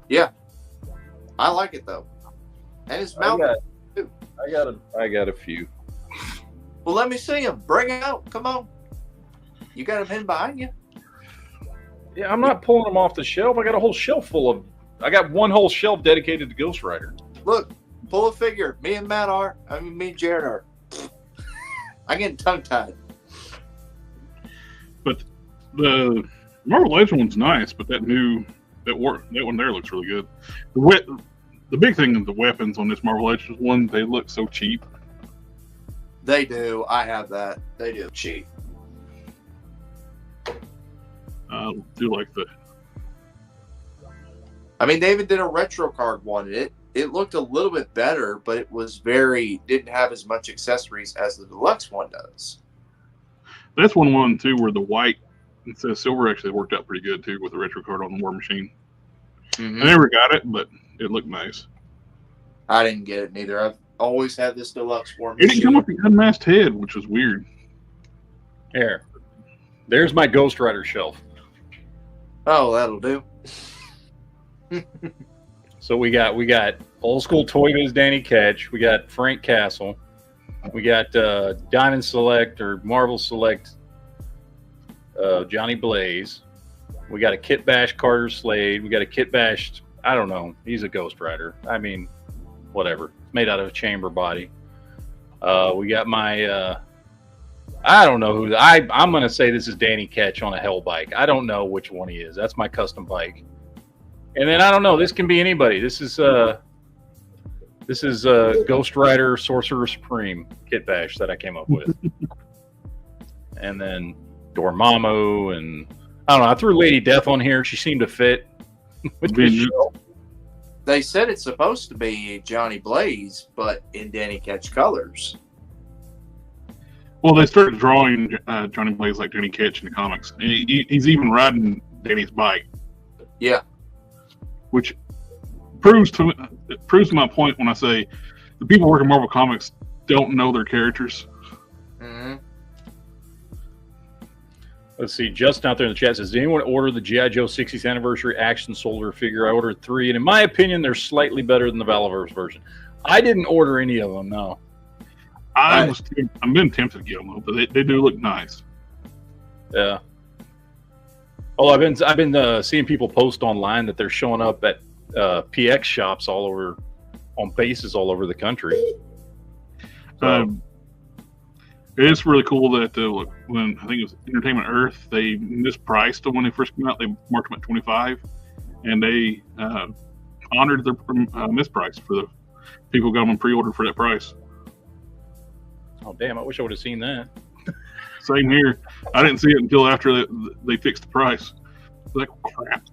Yeah. I like it, though. And his mount. I got a few. Well, let me see him. Bring it out. Come on. You got him hidden behind you. Yeah, I'm not pulling them off the shelf. I got a whole shelf full of. I got one whole shelf dedicated to Ghost Rider. Look, pull a figure. Me and Matt are. I mean, me and Jared are. I'm getting tongue-tied. But the Marvel Legends one's nice, but that one there looks really good. The big thing is the weapons on this Marvel Legends one. They look so cheap. They do. I have that. They do cheap. I do like the. I mean, they even did a retro card one. It looked a little bit better, but it was didn't have as much accessories as the deluxe one does. That's one too, where the white instead of silver actually worked out pretty good too with the retro card on the War Machine. Mm-hmm. I never got it, but it looked nice. I didn't get it neither. I've always had this deluxe War Machine. It didn't come with the unmasked head, which was weird. There's my Ghost Rider shelf. Oh, that'll do. So we got old school Toy Biz Danny Ketch. We got Frank Castle. We got Diamond Select or Marvel Select Johnny Blaze. We got a Kit Bash Carter Slade. We got a Kit Bash, I don't know. He's a Ghost Rider. I mean, whatever. Made out of a chamber body. We got my I don't know who. I'm going to say this is Danny Ketch on a Hell bike. I don't know which one he is. That's my custom bike. And then I don't know. This can be anybody. This is Ghost Rider Sorcerer Supreme Kit Bash that I came up with. And then Dormammu, and I don't know. I threw Lady Death on here. She seemed to fit with the show. They said it's supposed to be Johnny Blaze, but in Danny Ketch colors. Well, they started drawing Johnny Blaze like Danny Ketch in the comics. He's even riding Danny's bike. Yeah. Which proves my point when I say the people working Marvel Comics don't know their characters. Mm-hmm. Let's see. Justin out there in the chat says, did anyone order the G.I. Joe 60th Anniversary Action Soldier figure? I ordered 3, and in my opinion, they're slightly better than the Valaverse version. I didn't order any of them, no. I've been tempted to get them, but they do look nice. Yeah. Oh, I've been seeing people post online that they're showing up at PX shops all over, on bases all over the country. It's really cool that when I think it was Entertainment Earth, they mispriced them when they first came out. They marked them at $25, and they honored their misprice for the people who got them on pre-order for that price. Oh, damn. I wish I would have seen that. Same here. I didn't see it until after they fixed the price. Like, crap.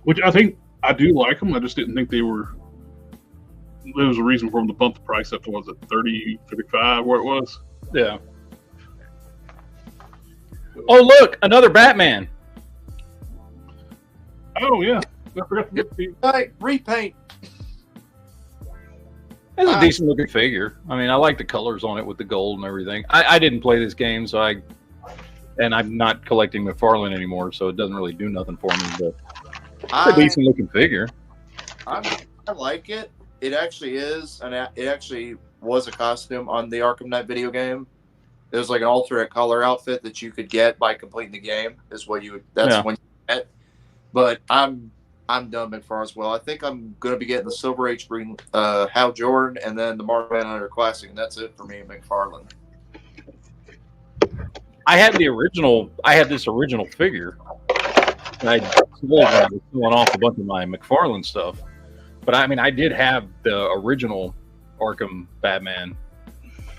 Which I think I do like them. I just didn't think there was a reason for them to bump the price up to, was it 30, 55, where it was? Yeah. Oh, look, another Batman. Oh, yeah. I forgot to get the... Right, repaint. It's a decent looking figure. I mean, I like the colors on it with the gold and everything. I didn't play this game, so I'm not collecting McFarlane anymore, so it doesn't really do nothing for me. But it's a decent looking figure. I like it. It actually is, and it actually was a costume on the Arkham Knight video game. It was like an alternate color outfit that you could get by completing the game. Is what you would. That's when you get. But I'm done McFarlane as well. I think I'm going to be getting the Silver Age Green Hal Jordan and then the Mark Van Hunter Classic, and that's it for me, McFarlane. I had this original figure. I was pulling off a bunch of my McFarlane stuff. But I mean, I did have the original Arkham Batman.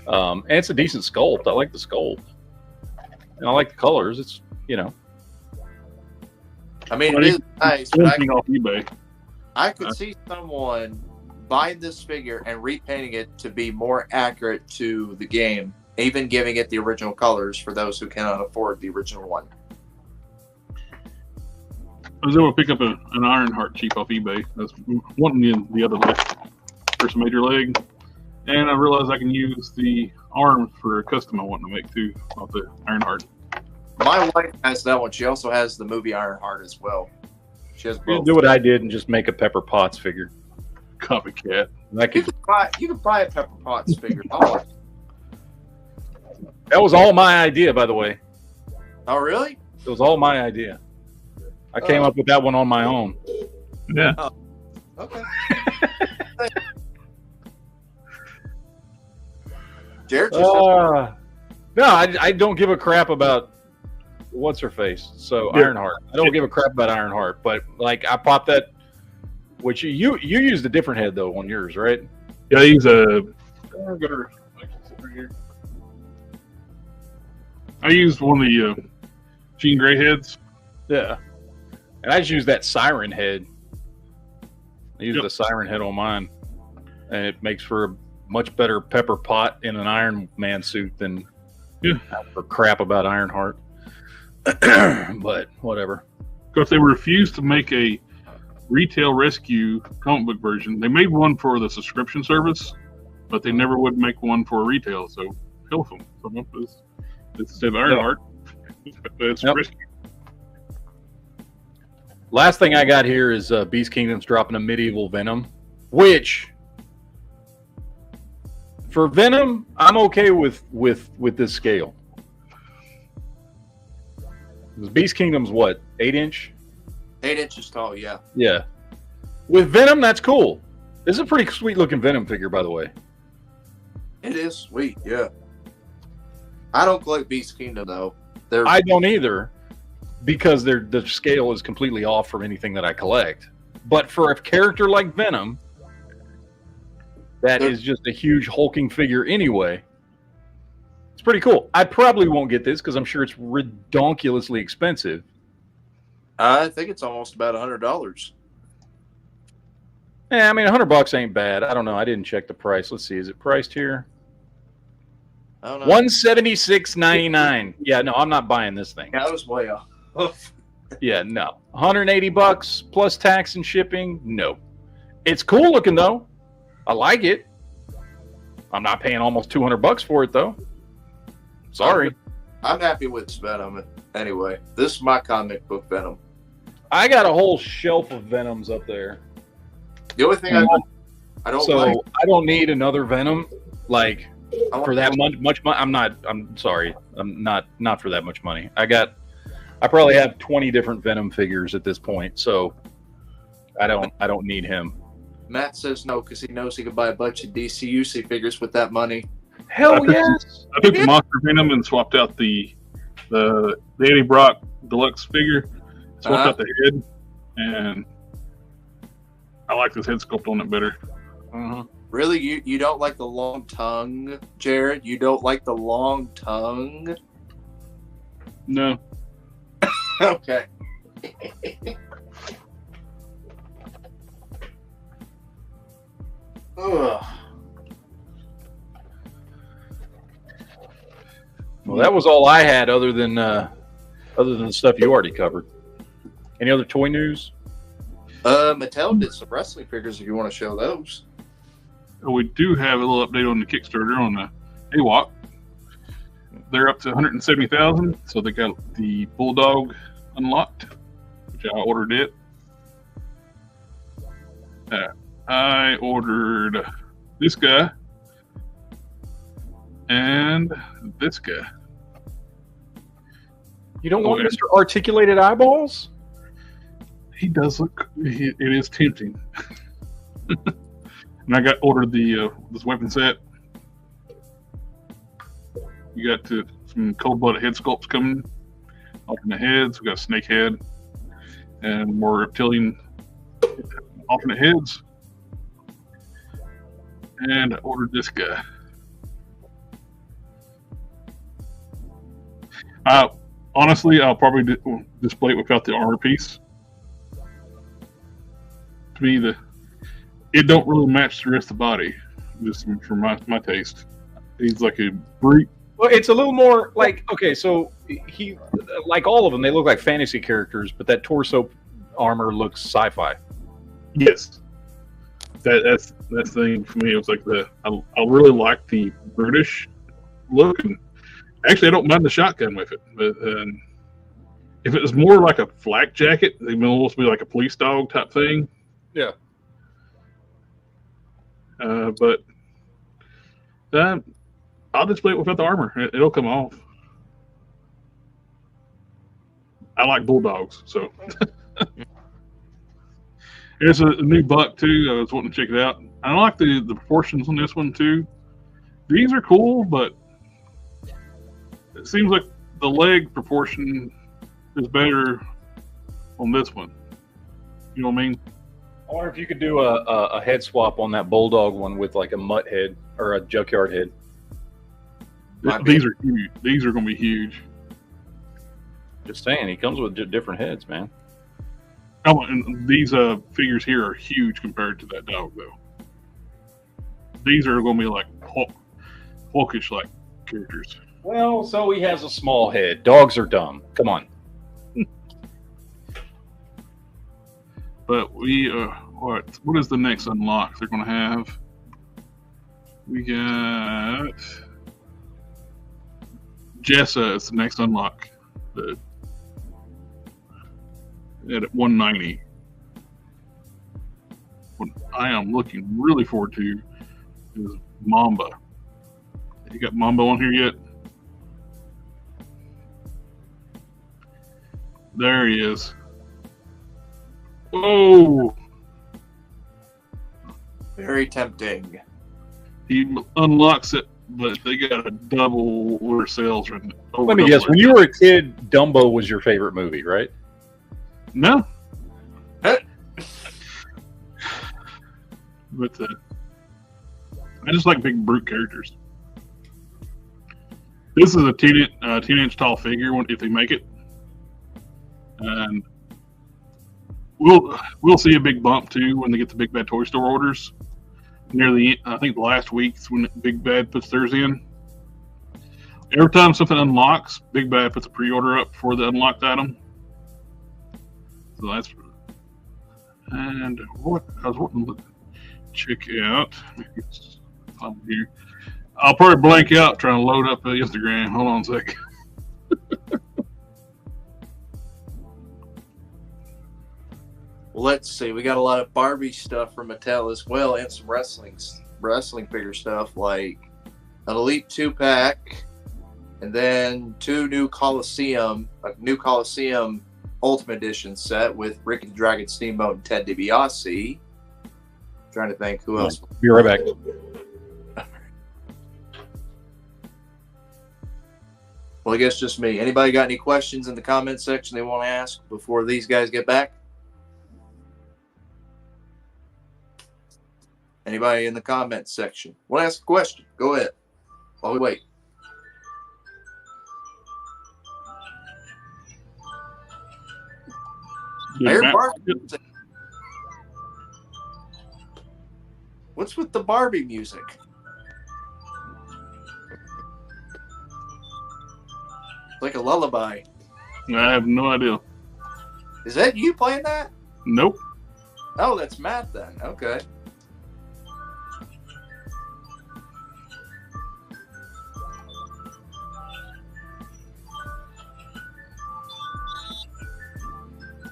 And it's a decent sculpt. I like the sculpt. And I like the colors. It's, I mean, it is nice. But off eBay. I could see someone buying this figure and repainting it to be more accurate to the game, even giving it the original colors for those who cannot afford the original one. I was able to pick up an Ironheart cheap off eBay. I was wanting the other leg, first major leg, and I realized I can use the arms for a custom I want to make too off the Ironheart. My wife has that one. She also has the movie Ironheart as well. She has both. Do what I did and just make a Pepper Potts figure. Copycat. You could buy a Pepper Potts figure. Oh. That was all my idea, by the way. Oh, really? It was all my idea. I came up with that one on my own. Yeah. Oh. Okay. Jared just no, I don't give a crap about what's her face. So Ironheart. I don't give a crap about Ironheart, but like I popped that. Which you used a different head though on yours, right? Yeah, I use I used one of the Jean Grey heads. Yeah. And I just used that Siren head. I used the Siren head on mine. And it makes for a much better Pepper Pot in an Iron Man suit than for crap about Ironheart. But whatever. Because they refused to make a retail rescue comic book version. They made one for the subscription service, but they never would make one for retail. So hell them. It's instead of Ironheart. It's rescue. Last thing I got here is Beast Kingdom's dropping a medieval Venom, which for Venom I'm okay with this scale. Beast Kingdom's what, 8-inch? 8 inches tall, yeah. Yeah. With Venom, that's cool. This is a pretty sweet looking Venom figure, by the way. It is sweet, yeah. I don't collect Beast Kingdom though. I don't either. Because the scale is completely off from anything that I collect. But for a character like Venom, that is just a huge hulking figure anyway. It's pretty cool. I probably won't get this because I'm sure it's redonkulously expensive. I think it's almost about $100. Yeah, I mean, $100 ain't bad. I don't know. I didn't check the price. Let's see. Is it priced here? I don't know. $176.99. Yeah, no, I'm not buying this thing. Yeah, that was way off. Yeah, no. $180 plus tax and shipping. No. It's cool looking though. I like it. I'm not paying almost $200 for it though. Sorry. I'm happy with Venom. Anyway, this is my comic book Venom. I got a whole shelf of Venoms up there. The only thing I don't like. I don't need another Venom. Like for that much money. I'm sorry. I'm not for that much money. I probably have 20 different Venom figures at this point, so I don't need him. Matt says no because he knows he can buy a bunch of DCUC figures with that money. Hell yes! I took the Monster Venom and swapped out the Eddie Brock deluxe figure. Swapped out the head, and I like this head sculpt on it better. Really, you don't like the long tongue, Jared? You don't like the long tongue? No. Okay. Ugh. Well, that was all I had, other than the stuff you already covered. Any other toy news? Mattel did some wrestling figures. If you want to show those. we do have a little update on the Kickstarter on the AWOC. They're up to 170,000, so they got the Bulldog unlocked, which I ordered it. I ordered this guy and this guy. You don't want Mr. Articulated Eyeballs? He does look. It is tempting. And I ordered the this weapon set. You got some cold-blooded head sculpts coming, alternate heads. We got a snake head and more reptilian alternate heads. And I ordered this guy. Honestly, I'll probably display it without the armor piece. To me, it don't really match the rest of the body, just for my taste. He's like a brute. Well, it's a little more like, okay, so he, like all of them, they look like fantasy characters, but that torso armor looks sci-fi. Yes, that's the thing for me. It was like I really like the British look, and actually I don't mind the shotgun with it. But if it was more like a flak jacket, it would almost be like a police dog type thing. Yeah. But I'll display it without the armor. It'll come off. I like bulldogs, so. There's a new buck too. I was wanting to check it out. I like the proportions on this one too. These are cool, but it seems like the leg proportion is better on this one. You know what I mean? I wonder if you could do a head swap on that bulldog one with like a mutt head or a junkyard head. These are huge. These are going to be huge. Just saying, he comes with different heads, man. Oh, and these figures here are huge compared to that dog, though. These are going to be like Hulkish like characters. Well, so he has a small head. Dogs are dumb. Come on. But what is the next unlock they're going to have? We got Jessa is the next unlock. At 190. What I am looking really forward to is Mamba. You got Mamba on here yet? There he is. Whoa! Very tempting. He unlocks it, but they got a double order sales. Let me guess. When you were a kid, Dumbo was your favorite movie, right? No. But I just like big brute characters. This is a 10-inch tall figure if they make it, and we'll see a big bump too when they get the Big Bad Toy Store orders. Near I think the last week's when Big Bad puts theirs in. Every time something unlocks, Big Bad puts a pre-order up for the unlocked item. So that's, and what I was wanting to check out. Here. I'll probably blank out trying to load up Instagram. Hold on a second. Well, let's see. We got a lot of Barbie stuff from Mattel as well, and some wrestling figure stuff like an Elite 2-pack, and then a new Coliseum Ultimate Edition set with Ricky the Dragon Steamboat and Ted DiBiase. Trying to think who else. Be right back. Well, I guess just me. Anybody got any questions in the comment section they want to ask before these guys get back? Anybody in the comment section want to ask a question? Go ahead. While we wait. What's with the Barbie music? It's like a lullaby. I have no idea. Is that you playing that? Nope. Oh, that's Matt then. Okay.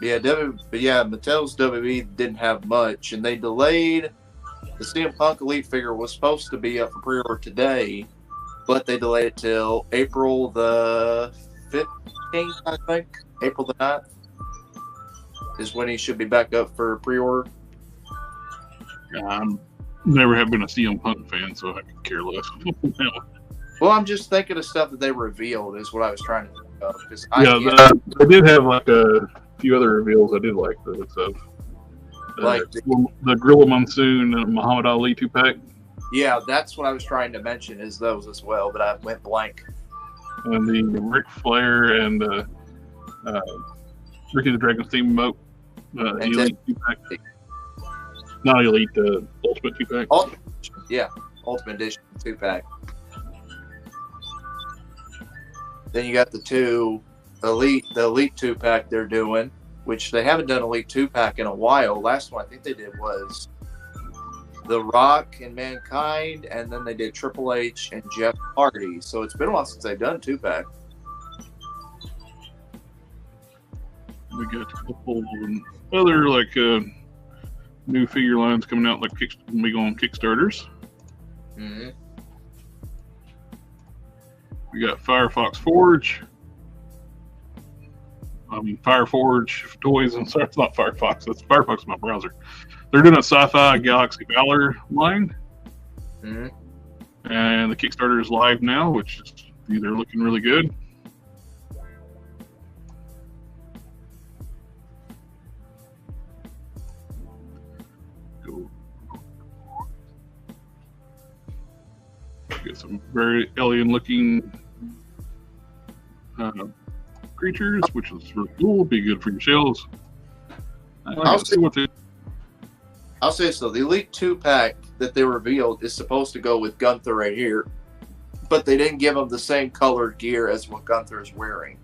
Mattel's WWE didn't have much, and they delayed. The CM Punk Elite figure was supposed to be up for pre-order today, but they delayed it till April the 15th, I think. April the 9th is when he should be back up for pre-order. Never have been a CM Punk fan, so I could care less. Well, I'm just thinking of stuff that they revealed is what I was trying to think of. They did have like a few other reveals I did like the looks of. Like the Gorilla Monsoon and Muhammad Ali 2-pack. Yeah, that's what I was trying to mention is those as well, but I went blank. And the Ric Flair and Ricky the Dragon Steamboat Elite 2-pack. Not Elite, Ultimate 2-pack. Ultimate Edition 2-pack. Then you got the two Elite, the Elite 2-pack they're doing, which they haven't done Elite 2-pack in a while. Last one I think they did was The Rock and Mankind, and then they did Triple H and Jeff Hardy. So it's been a while since they've done 2-pack. We got a couple other like new figure lines coming out, like big on Kickstarters. Mm-hmm. We got Firefox Forge. Fireforge Toys. I'm sorry, it's not Firefox. That's Firefox, my browser. They're doing a Sci-Fi Galaxy Valor line. Mm-hmm. And the Kickstarter is live now, which is they're looking really good. Get some very alien-looking creatures, which is really cool. Be good for your shells. I'll say so. The Elite 2-pack that they revealed is supposed to go with Gunther right here, but they didn't give him the same colored gear as what Gunther is wearing.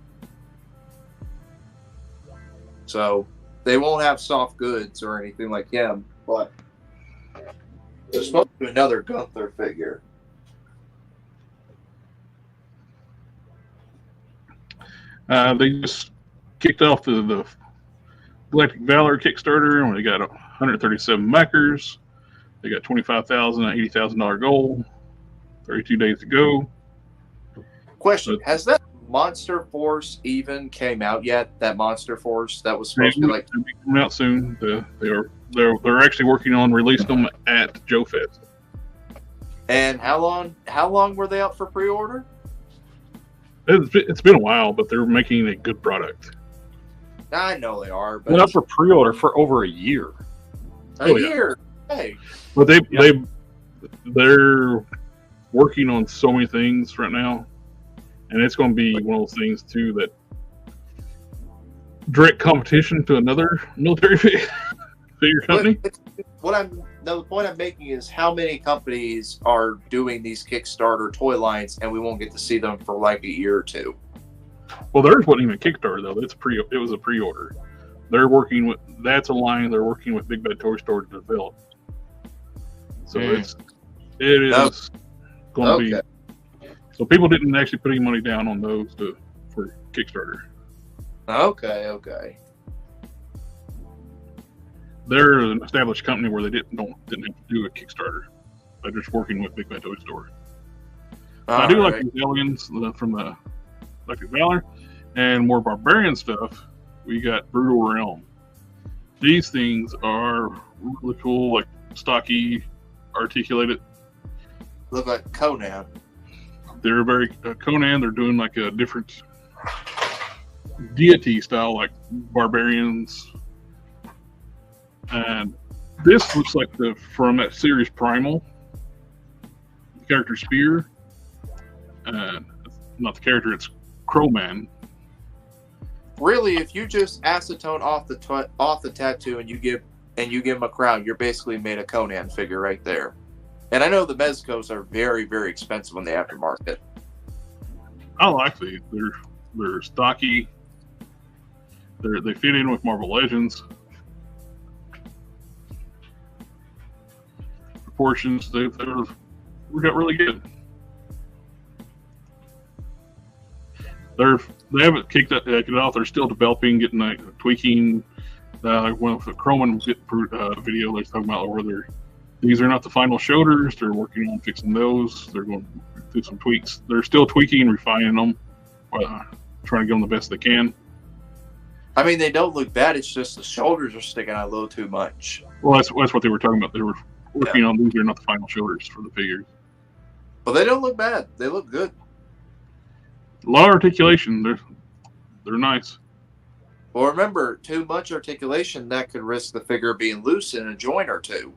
So they won't have soft goods or anything like him, but there's supposed to be another Gunther figure. They just kicked off the Galactic Valor Kickstarter, and they got 137 backers. They got $25,000 and $80,000 goal. 32 days to go. Question: has that Monster Force even came out yet? That Monster Force that was supposed to like coming out soon. They're actually working on releasing them at Joe Fest. And how long were they out for pre-order? It's been a while, but they're making a good product. I know they are, but been up for pre-order for over a year. A year. Hey. But they're working on so many things right now, and it's going to be one of those things too that direct competition to another military figure company. The point I'm making is how many companies are doing these Kickstarter toy lines, and we won't get to see them for like a year or two. Well, theirs wasn't even Kickstarter though. It was a pre-order. They're working with that's a line they're working with Big Bad Toy Store to develop. So it is going to be. So people didn't actually put any money down on those for Kickstarter. Okay. They're an established company where they didn't have to do a Kickstarter. They're just working with Big Bad Toy Store. I do like these aliens from the Galactic Valor, and more barbarian stuff. We got Brutal Realm. These things are really cool, like stocky, articulated. Look like Conan. They're very Conan. They're doing like a different deity style, like barbarians. And this looks like from that series Primal. The character Spear. Not the character, it's Crowman. Really, if you just acetone off the tattoo and you give him a crown, you're basically made a Conan figure right there. And I know the Mezcos are very, very expensive on the aftermarket. I like these. They're stocky. They fit in with Marvel Legends. Proportions we got really good. They haven't kicked it off. They're still developing, getting tweaking. One of the Croman video they're talking about where these are not the final shoulders. They're working on fixing those. They're going through some tweaks. They're still tweaking and refining them, trying to get them the best they can. I mean, they don't look bad. It's just the shoulders are sticking out a little too much. Well, that's what they were talking about. They were working on these are not the final shoulders for the figures. But they don't look bad. They look good. A lot of articulation. They're nice. Well, remember, too much articulation, that could risk the figure being loose in a joint or two.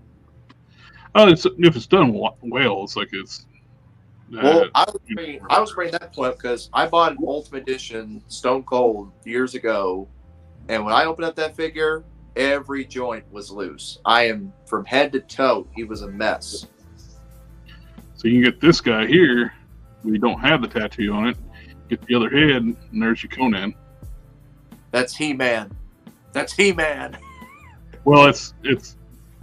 Oh, if it's done well, it's like it's. Well, I was bringing that point up because I bought an Ultimate Edition Stone Cold years ago, and when I opened up that figure, every joint was loose. I am from head to toe. He was a mess. So you can get this guy here. We don't have the tattoo on it. Get the other head, and there's your Conan. That's He-Man. That's He-Man. Well, it's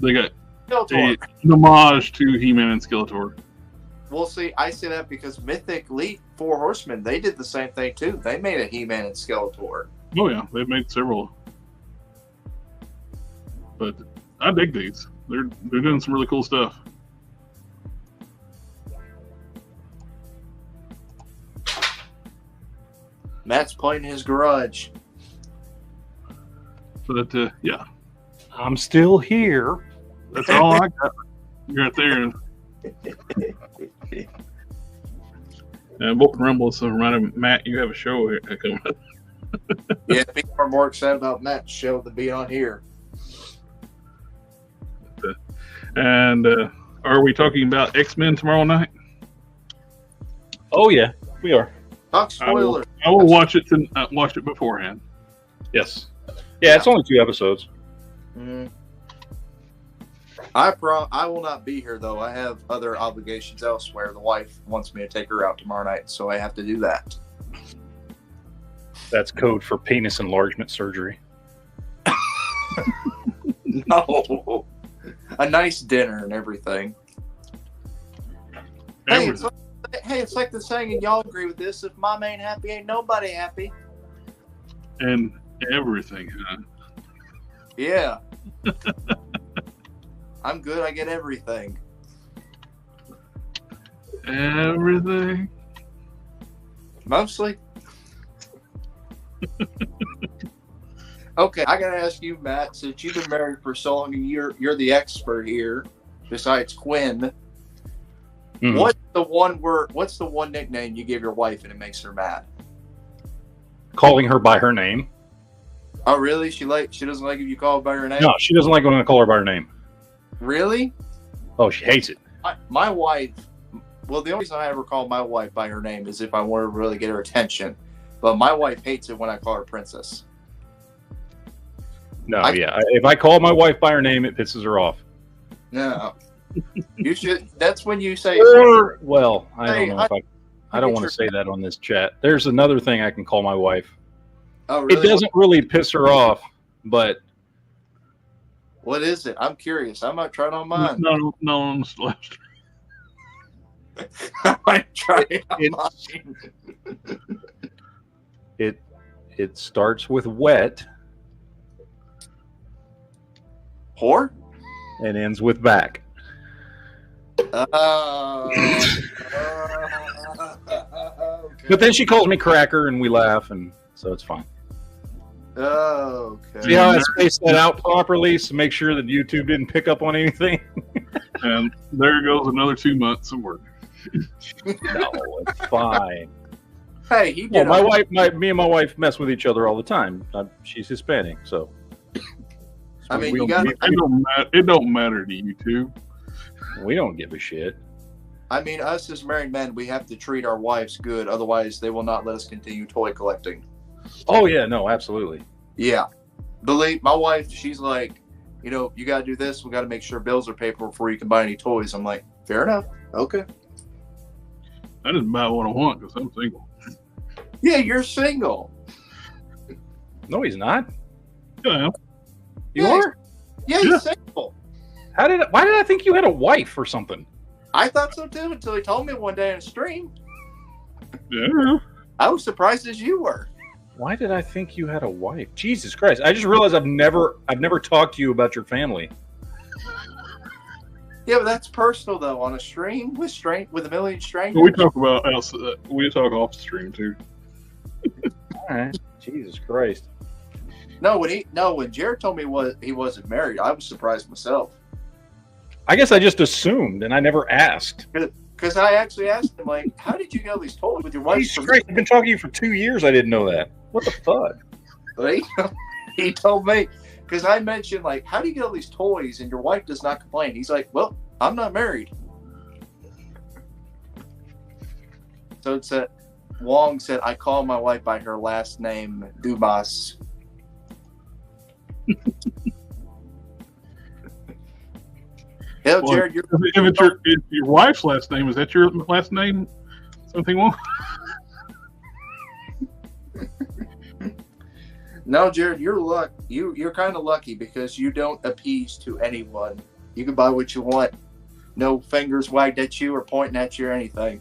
they got an homage to He-Man and Skeletor. Well, see, I say that because Mythic Elite 4 Horsemen, they did the same thing too. They made a He-Man and Skeletor. Oh yeah, they've made several. But I dig these. They're doing some really cool stuff. Matt's playing in his garage. But yeah, I'm still here. that's all I got. You're right there. And Vulcan Rumble is reminded Matt, you have a show here coming up. Yeah, people are more excited about Matt's show than being on here. And are we talking about X-Men tomorrow night? Oh yeah, we are. Talk spoilers. I will watch it watch it beforehand. Yes. Yeah, it's only 2 episodes. Mm. I will not be here though. I have other obligations elsewhere. The wife wants me to take her out tomorrow night, so I have to do that. That's code for penis enlargement surgery. No, a nice dinner and everything. Hey, it's like the saying, and y'all agree with this: if mom ain't happy, ain't nobody happy. And everything, huh? Yeah. I'm good. I get everything. Everything. Mostly. Okay, I gotta ask you, Matt. Since you've been married for so long, and you're the expert here, besides Quinn. Mm-hmm. What's the one nickname you give your wife and it makes her mad? Calling her by her name. Oh, really? She doesn't like if you call her by her name? No, she doesn't like when I call her by her name. Really? Oh, she hates it. My wife, well, the only reason I ever call my wife by her name is if I want to really get her attention. But my wife hates it when I call her princess. No, if I call my wife by her name, it pisses her off. No. You should. That's when you say. Or, well, I don't know if I don't want to say that on this chat. There's another thing I can call my wife. Oh, really? It doesn't really piss her off, but. What is it? I'm curious. I might try it on mine. No, on the left. I might try it on mine. It starts with wet. Whore? And ends with back. Okay. But then she calls me cracker and we laugh, and so it's fine. Okay. See how I spaced that out properly to make sure that YouTube didn't pick up on anything? And there goes another 2 months of work. No, it's fine. Hey, me and my wife mess with each other all the time. She's Hispanic, so. I mean, it don't matter to you two. We don't give a shit. I mean, us as married men, we have to treat our wives good. Otherwise, they will not let us continue toy collecting. Oh, yeah. No, absolutely. Yeah. Believe my wife, she's like, you got to do this. We got to make sure bills are paid for before you can buy any toys. I'm like, fair enough. Okay. I just buy what I want because I'm single. Yeah, you're single. No, he's not. Yeah, I am. You are? Yeah, he's single. Why did I think you had a wife or something? I thought so too until he told me one day on stream. Yeah. I was surprised as you were. Why did I think you had a wife? Jesus Christ! I just realized I've never talked to you about your family. Yeah, but that's personal though. On a stream with a million strangers. We talk about we talk off the stream too. All right. Jesus Christ. No, when Jared told me he wasn't married, I was surprised myself. I guess I just assumed, and I never asked. Because I actually asked him, like, how did you get all these toys with your wife? Jesus Christ, I've been talking to you for 2 years. I didn't know that. What the fuck? But he told me, because I mentioned, like, how do you get all these toys and your wife does not complain? He's like, well, I'm not married. So it's Wong said, I call my wife by her last name, Dubas. Hell, Jared, if your wife's last name, is that your last name? Something wrong? No, Jared, you're kind of lucky because you don't appease to anyone. You can buy what you want. No fingers wagged at you or pointing at you or anything.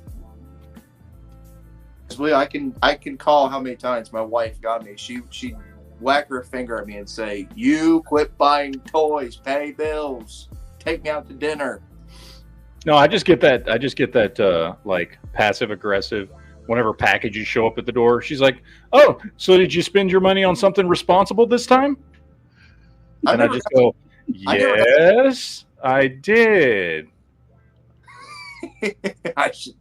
I can call how many times my wife got me. She'd whack her finger at me and say, "You quit buying toys, pay bills, take me out to dinner." No, I just get that like passive aggressive. Whenever packages show up at the door, she's like, "Oh, so did you spend your money on something responsible this time?" And I just go, "Yes, I did." I should.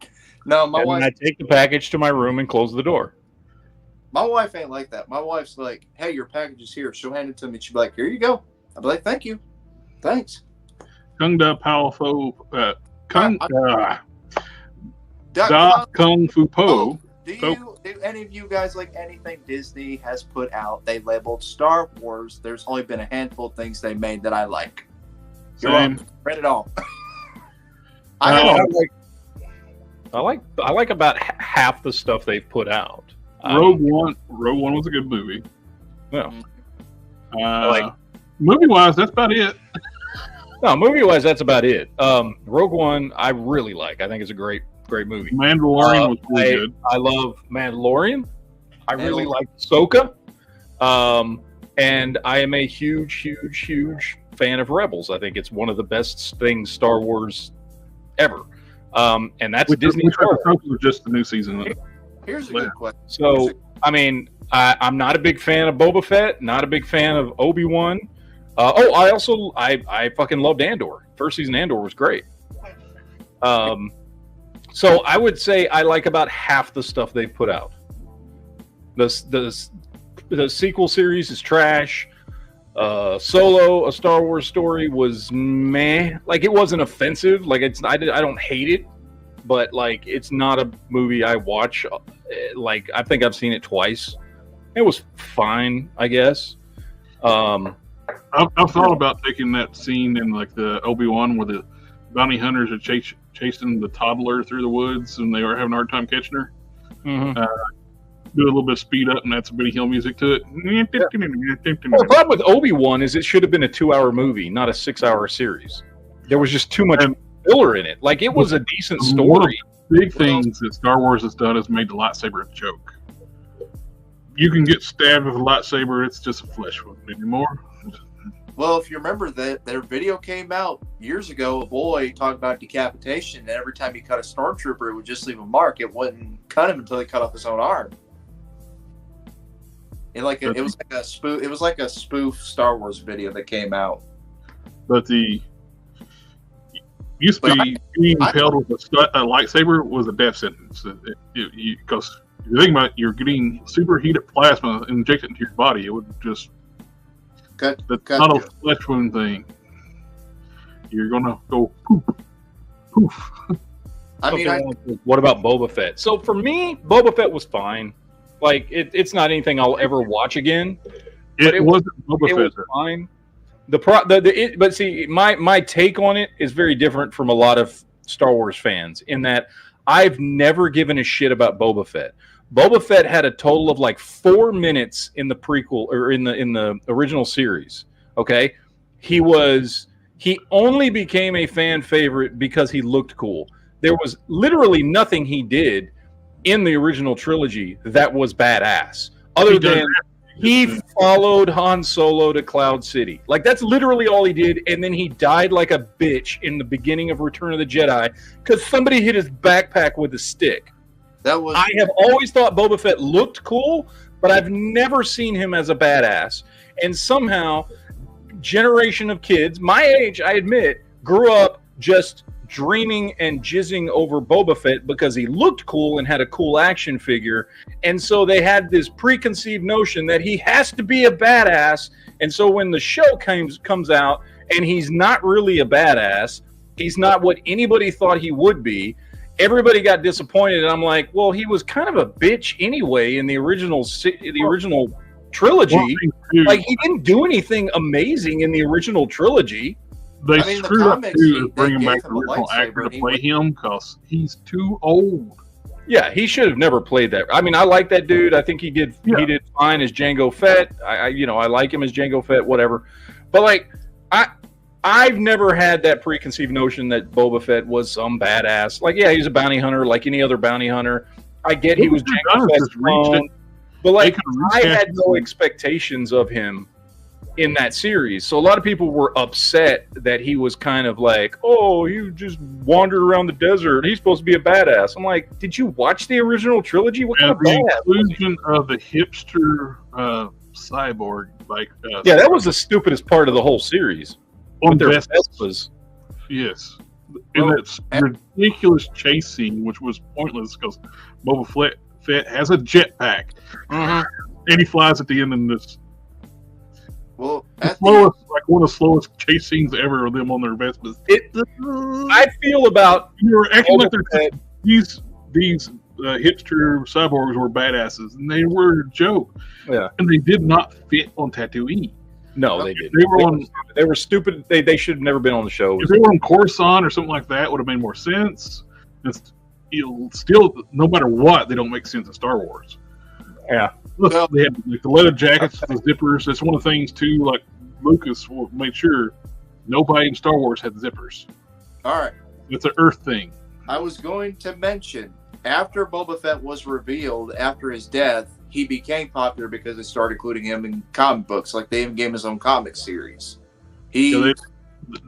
No, my wife. And I take the package to my room and close the door. My wife ain't like that. My wife's like, "Hey, your package is here." She'll hand it to me. She'll be like, "Here you go." I'll be like, "Thank you, thanks." Kung Da Pao Fo Da Kung Fu Po. Do any of you guys like anything Disney has put out? They labeled Star Wars. There's only been a handful of things they made that I like. Same. Read it all. I like about half the stuff they've put out. Rogue One was a good movie. Yeah. Movie wise, that's about it. No, movie wise, that's about it. Rogue One, I really like. I think it's a great movie. Mandalorian was really good. I love Mandalorian. I really like Ahsoka. And I am a huge fan of Rebels. I think it's one of the best things Star Wars ever. And that's Disney. Just the new season. Here's a good question. So, I mean, I'm not a big fan of Boba Fett. Not a big fan of Obi-Wan. I fucking loved Andor. First season Andor was great. So I would say I like about half the stuff they've put out. The sequel series is trash. Solo, A Star Wars Story, was meh. Like, it wasn't offensive. Like, I don't hate it, but like, it's not a movie I watch. Like, I think I've seen it twice. It was fine, I guess. I've thought about taking that scene in like the Obi-Wan where the bounty hunters are chasing the toddler through the woods and they were having a hard time catching her. Mm-hmm. Do a little bit of speed up and add some Benny Hill music to it. Yeah. Well, the problem with Obi-Wan is it should have been a 2-hour movie, not a 6-hour series. There was just too much filler in it. Like, it was a decent story. One of the big things that Star Wars has done is made the lightsaber a joke. You can get stabbed with a lightsaber; it's just a flesh wound anymore. Well, if you remember that their video came out years ago, a boy talked about decapitation, and every time he cut a stormtrooper, it would just leave a mark. It wouldn't cut him until he cut off his own arm. It was like a spoof Star Wars video that came out. But being impaled with a lightsaber was a death sentence. Because if you think about it, you're getting superheated plasma injected into your body. It would just that's not a flesh wound thing. You're gonna go poof. What about Boba Fett? So for me, Boba Fett was fine. Like, it's not anything I'll ever watch again. It wasn't Boba Fett. Was fine. But see, my take on it is very different from a lot of Star Wars fans in that I've never given a shit about Boba Fett. Boba Fett had a total of like 4 minutes in the prequel or in the original series. Okay, he only became a fan favorite because he looked cool. There was literally nothing he did in the original trilogy that was badass. Other than he followed Han Solo to Cloud City. Like, that's literally all he did, and then he died like a bitch in the beginning of Return of the Jedi because somebody hit his backpack with a stick. I have always thought Boba Fett looked cool, but I've never seen him as a badass. And somehow, generation of kids, my age, I admit, grew up just dreaming and jizzing over Boba Fett because he looked cool and had a cool action figure. And so they had this preconceived notion that he has to be a badass. And so when the show comes out and he's not really a badass, he's not what anybody thought he would be, everybody got disappointed. And I'm like, well, he was kind of a bitch anyway in the original trilogy. Like, he didn't do anything amazing in the original trilogy. They screwed up too, bringing back the original actor to play him because he's too old. Yeah, he should have never played that. I mean, I like that dude. I think he did fine as Jango Fett. I like him as Jango Fett, whatever. But like, I've never had that preconceived notion that Boba Fett was some badass. Like, yeah, he's a bounty hunter like any other bounty hunter. I get he was Jango Fett's clone, but like, I had no expectations of him in that series. So a lot of people were upset that he was kind of like, oh, he just wandered around the desert. He's supposed to be a badass. I'm like, did you watch the original trilogy? What kind of badass? The inclusion of the hipster cyborg, like that was the stupidest part of the whole series. With their Vespas. Yes. And it's ridiculous chase scene, which was pointless because Boba Fett has a jetpack. And he flies at the end in this. Well, like one of the slowest chase scenes ever of them on their Vespas. I feel about you were acting like these hipster cyborgs were badasses, and they were a joke. Yeah, and they did not fit on Tatooine. No, they didn't. They were stupid. They should have never been on the show. If they were on Coruscant or something like that, would have made more sense. It's still, no matter what, they don't make sense in Star Wars. Yeah. Look, they had like the leather jackets, the zippers. That's one of the things too. Like Lucas made sure nobody in Star Wars had zippers. All right, it's an Earth thing. I was going to mention after Boba Fett was revealed after his death, he became popular because they started including him in comic books. Like, they even gave him his own comic series. They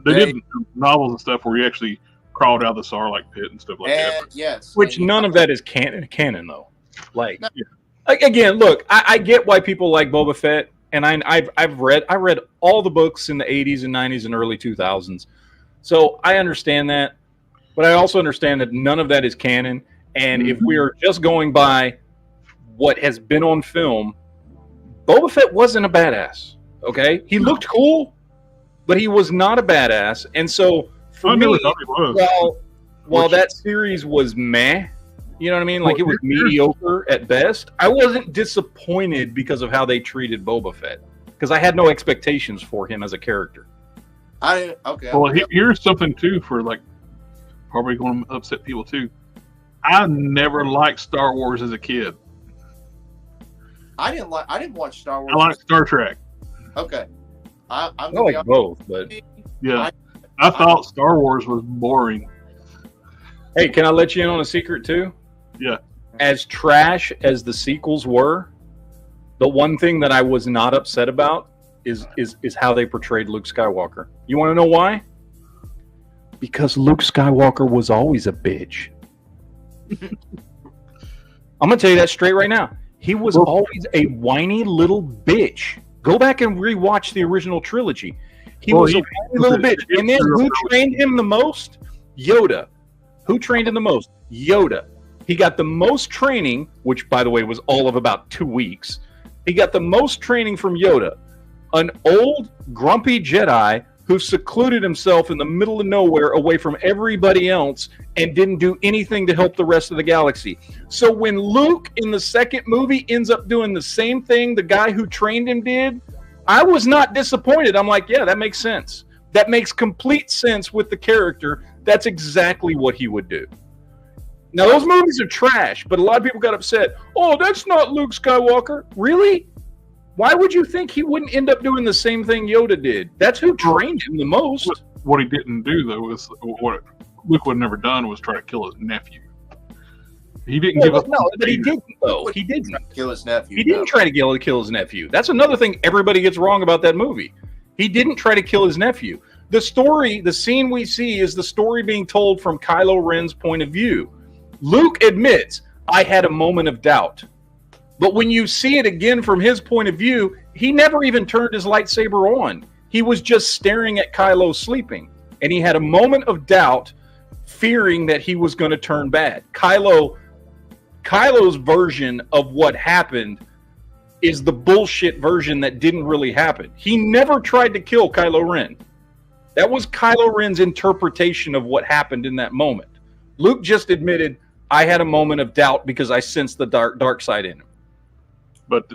did novels and stuff where he actually crawled out of the Sarlacc pit and stuff like that. Yes, which none of that is canon though. Like. No. Again, look, I get why people like Boba Fett, and I read all the books in the 80s and 90s and early 2000s, so I understand that. But I also understand that none of that is canon, and if we are just going by what has been on film, Boba Fett wasn't a badass. Okay, he looked cool, but he was not a badass, and so for me, while that series was meh. You know what I mean? Like, it was mediocre at best. I wasn't disappointed because of how they treated Boba Fett, because I had no expectations for him as a character. Well, here's something too for like probably going to upset people too. I never liked Star Wars as a kid. I didn't watch Star Wars. I liked Star Trek. Okay, I like both, but yeah, I thought Star Wars was boring. Hey, can I let you in on a secret too? Yeah. As trash as the sequels were, the one thing that I was not upset about is how they portrayed Luke Skywalker. You want to know why? Because Luke Skywalker was always a bitch. I'm going to tell you that straight right now. He was always a whiny little bitch. Go back and rewatch the original trilogy. He was a whiny little bitch. And then who trained him the most? Yoda. Who trained him the most? Yoda. He got the most training, which, by the way, was all of about 2 weeks. He got the most training from Yoda, an old, grumpy Jedi who secluded himself in the middle of nowhere away from everybody else and didn't do anything to help the rest of the galaxy. So when Luke, in the second movie, ends up doing the same thing the guy who trained him did, I was not disappointed. I'm like, yeah, that makes sense. That makes complete sense with the character. That's exactly what he would do. Now, those movies are trash, but a lot of people got upset. Oh, that's not Luke Skywalker. Really? Why would you think he wouldn't end up doing the same thing Yoda did? That's who trained him the most. What he didn't do, though, was what Luke would have never done was try to kill his nephew. He didn't give up. No, but he didn't, though. He didn't. Kill his nephew. He didn't try to kill his nephew. That's another thing everybody gets wrong about that movie. He didn't try to kill his nephew. The story, the scene we see is the story being told from Kylo Ren's point of view. Luke admits, I had a moment of doubt. But when you see it again from his point of view, he never even turned his lightsaber on. He was just staring at Kylo sleeping. And he had a moment of doubt, fearing that he was going to turn bad. Kylo's version of what happened is the bullshit version that didn't really happen. He never tried to kill Kylo Ren. That was Kylo Ren's interpretation of what happened in that moment. Luke just admitted, I had a moment of doubt because I sensed the dark side in him. But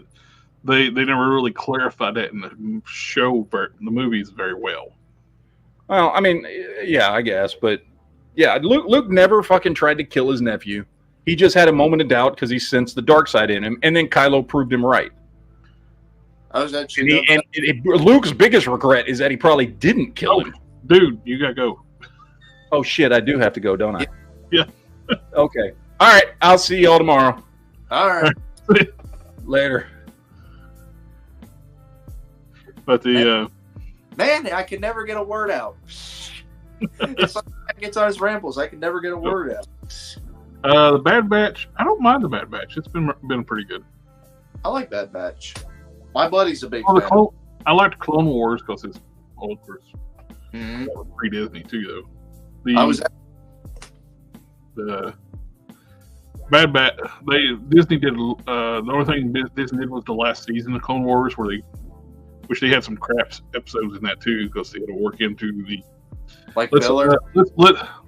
they never really clarified that in the show, the movies, very well. Well, I mean, yeah, I guess. But, yeah, Luke never fucking tried to kill his nephew. He just had a moment of doubt because he sensed the dark side in him, and then Kylo proved him right. I was actually Luke's biggest regret is that he probably didn't kill him. Dude, you gotta go. Oh shit, I do have to go, don't I? Yeah. Okay. All right. I'll see y'all tomorrow. All right. Later. But the man, I could never get a word out. It's like he gets on his rambles. I could never get a word out. The Bad Batch, I don't mind the Bad Batch. It's been pretty good. I like Bad Batch. My buddy's a big fan. I liked Clone Wars because it's old pre-Disney too, though. The Bad Batch. Disney did the only thing Disney did was the last season of Clone Wars, which they had some crap episodes in that too because they had to work into the.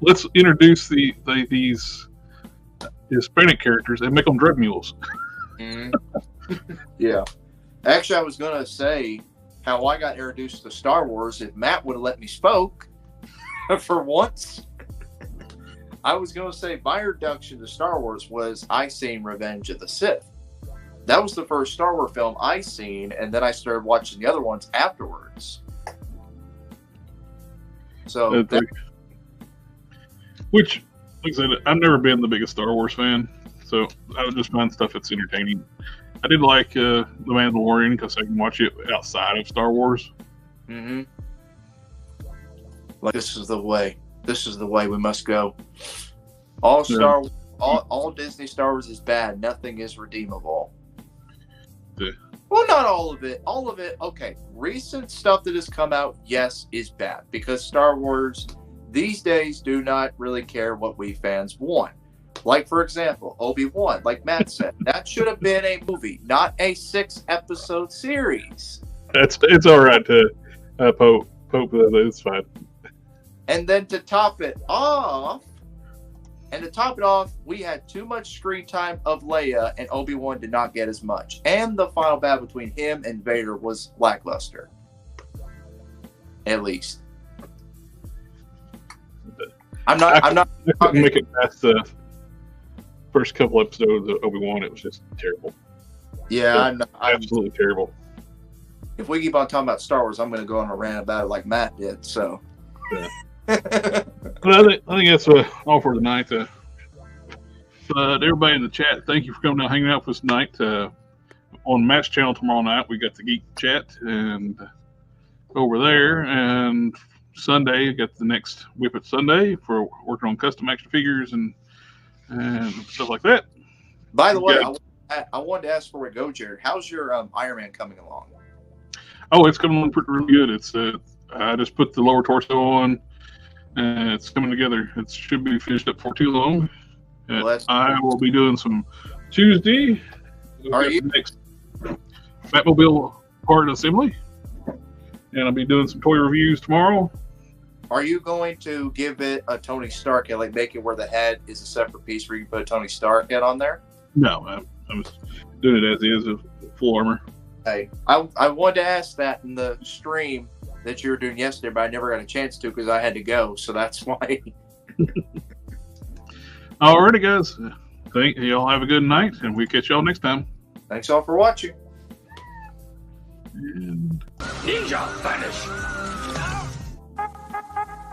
Let's introduce these Hispanic characters and make them drug mules. Yeah. Actually, I was going to say how I got introduced to Star Wars. If Matt would have let me spoke for once, I was going to say my introduction to Star Wars was I seen Revenge of the Sith. That was the first Star Wars film I seen, and then I started watching the other ones afterwards. So, which, like I said, I've never been the biggest Star Wars fan, so I would just find stuff that's entertaining. I did like The Mandalorian because I can watch it outside of Star Wars. Mm-hmm. Like this is the way. This is the way we must go. All Disney Star Wars is bad. Nothing is redeemable. Yeah. Well, not all of it. All of it. Okay, recent stuff that has come out, yes, is bad because Star Wars these days do not really care what we fans want. Like, for example, Obi-Wan, like Matt said, that should have been a movie, not a 6-episode series. It's all right to Pope. It's fine. And then to top it off, we had too much screen time of Leia, and Obi-Wan did not get as much. And the final battle between him and Vader was lackluster. At least. I'm not. I couldn't make it past the first couple episodes of Obi-Wan. It was just terrible. Yeah, I'm absolutely terrible. If we keep on talking about Star Wars, I'm going to go on a rant about it like Matt did. So. Yeah. But I think that's all for tonight. But everybody in the chat, thank you for coming out hanging out with us tonight. On Matt's channel tomorrow night, we got the Geek Chat and over there, and Sunday got the next Whip It Sunday for working on custom action figures and stuff like that. By the way, I wanted to ask before we go, Jared, how's your Iron Man coming along? Oh, it's coming along pretty good. It's I just put the lower torso on, and it's coming together. It should be finished up for too long. I will be doing some Tuesday. Are you next Batmobile part assembly? And I'll be doing some toy reviews tomorrow. Are you going to give it a Tony Stark head, like make it where the head is a separate piece where you can put a Tony Stark head on there? No, I'm just doing it as is, a full armor. Hey, I wanted to ask that in the stream that you were doing yesterday, but I never got a chance to because I had to go, so that's why. Alrighty, guys. Thank you all. Have a good night, and we'll catch y'all next time. Thanks all for watching. And... Ninja vanish.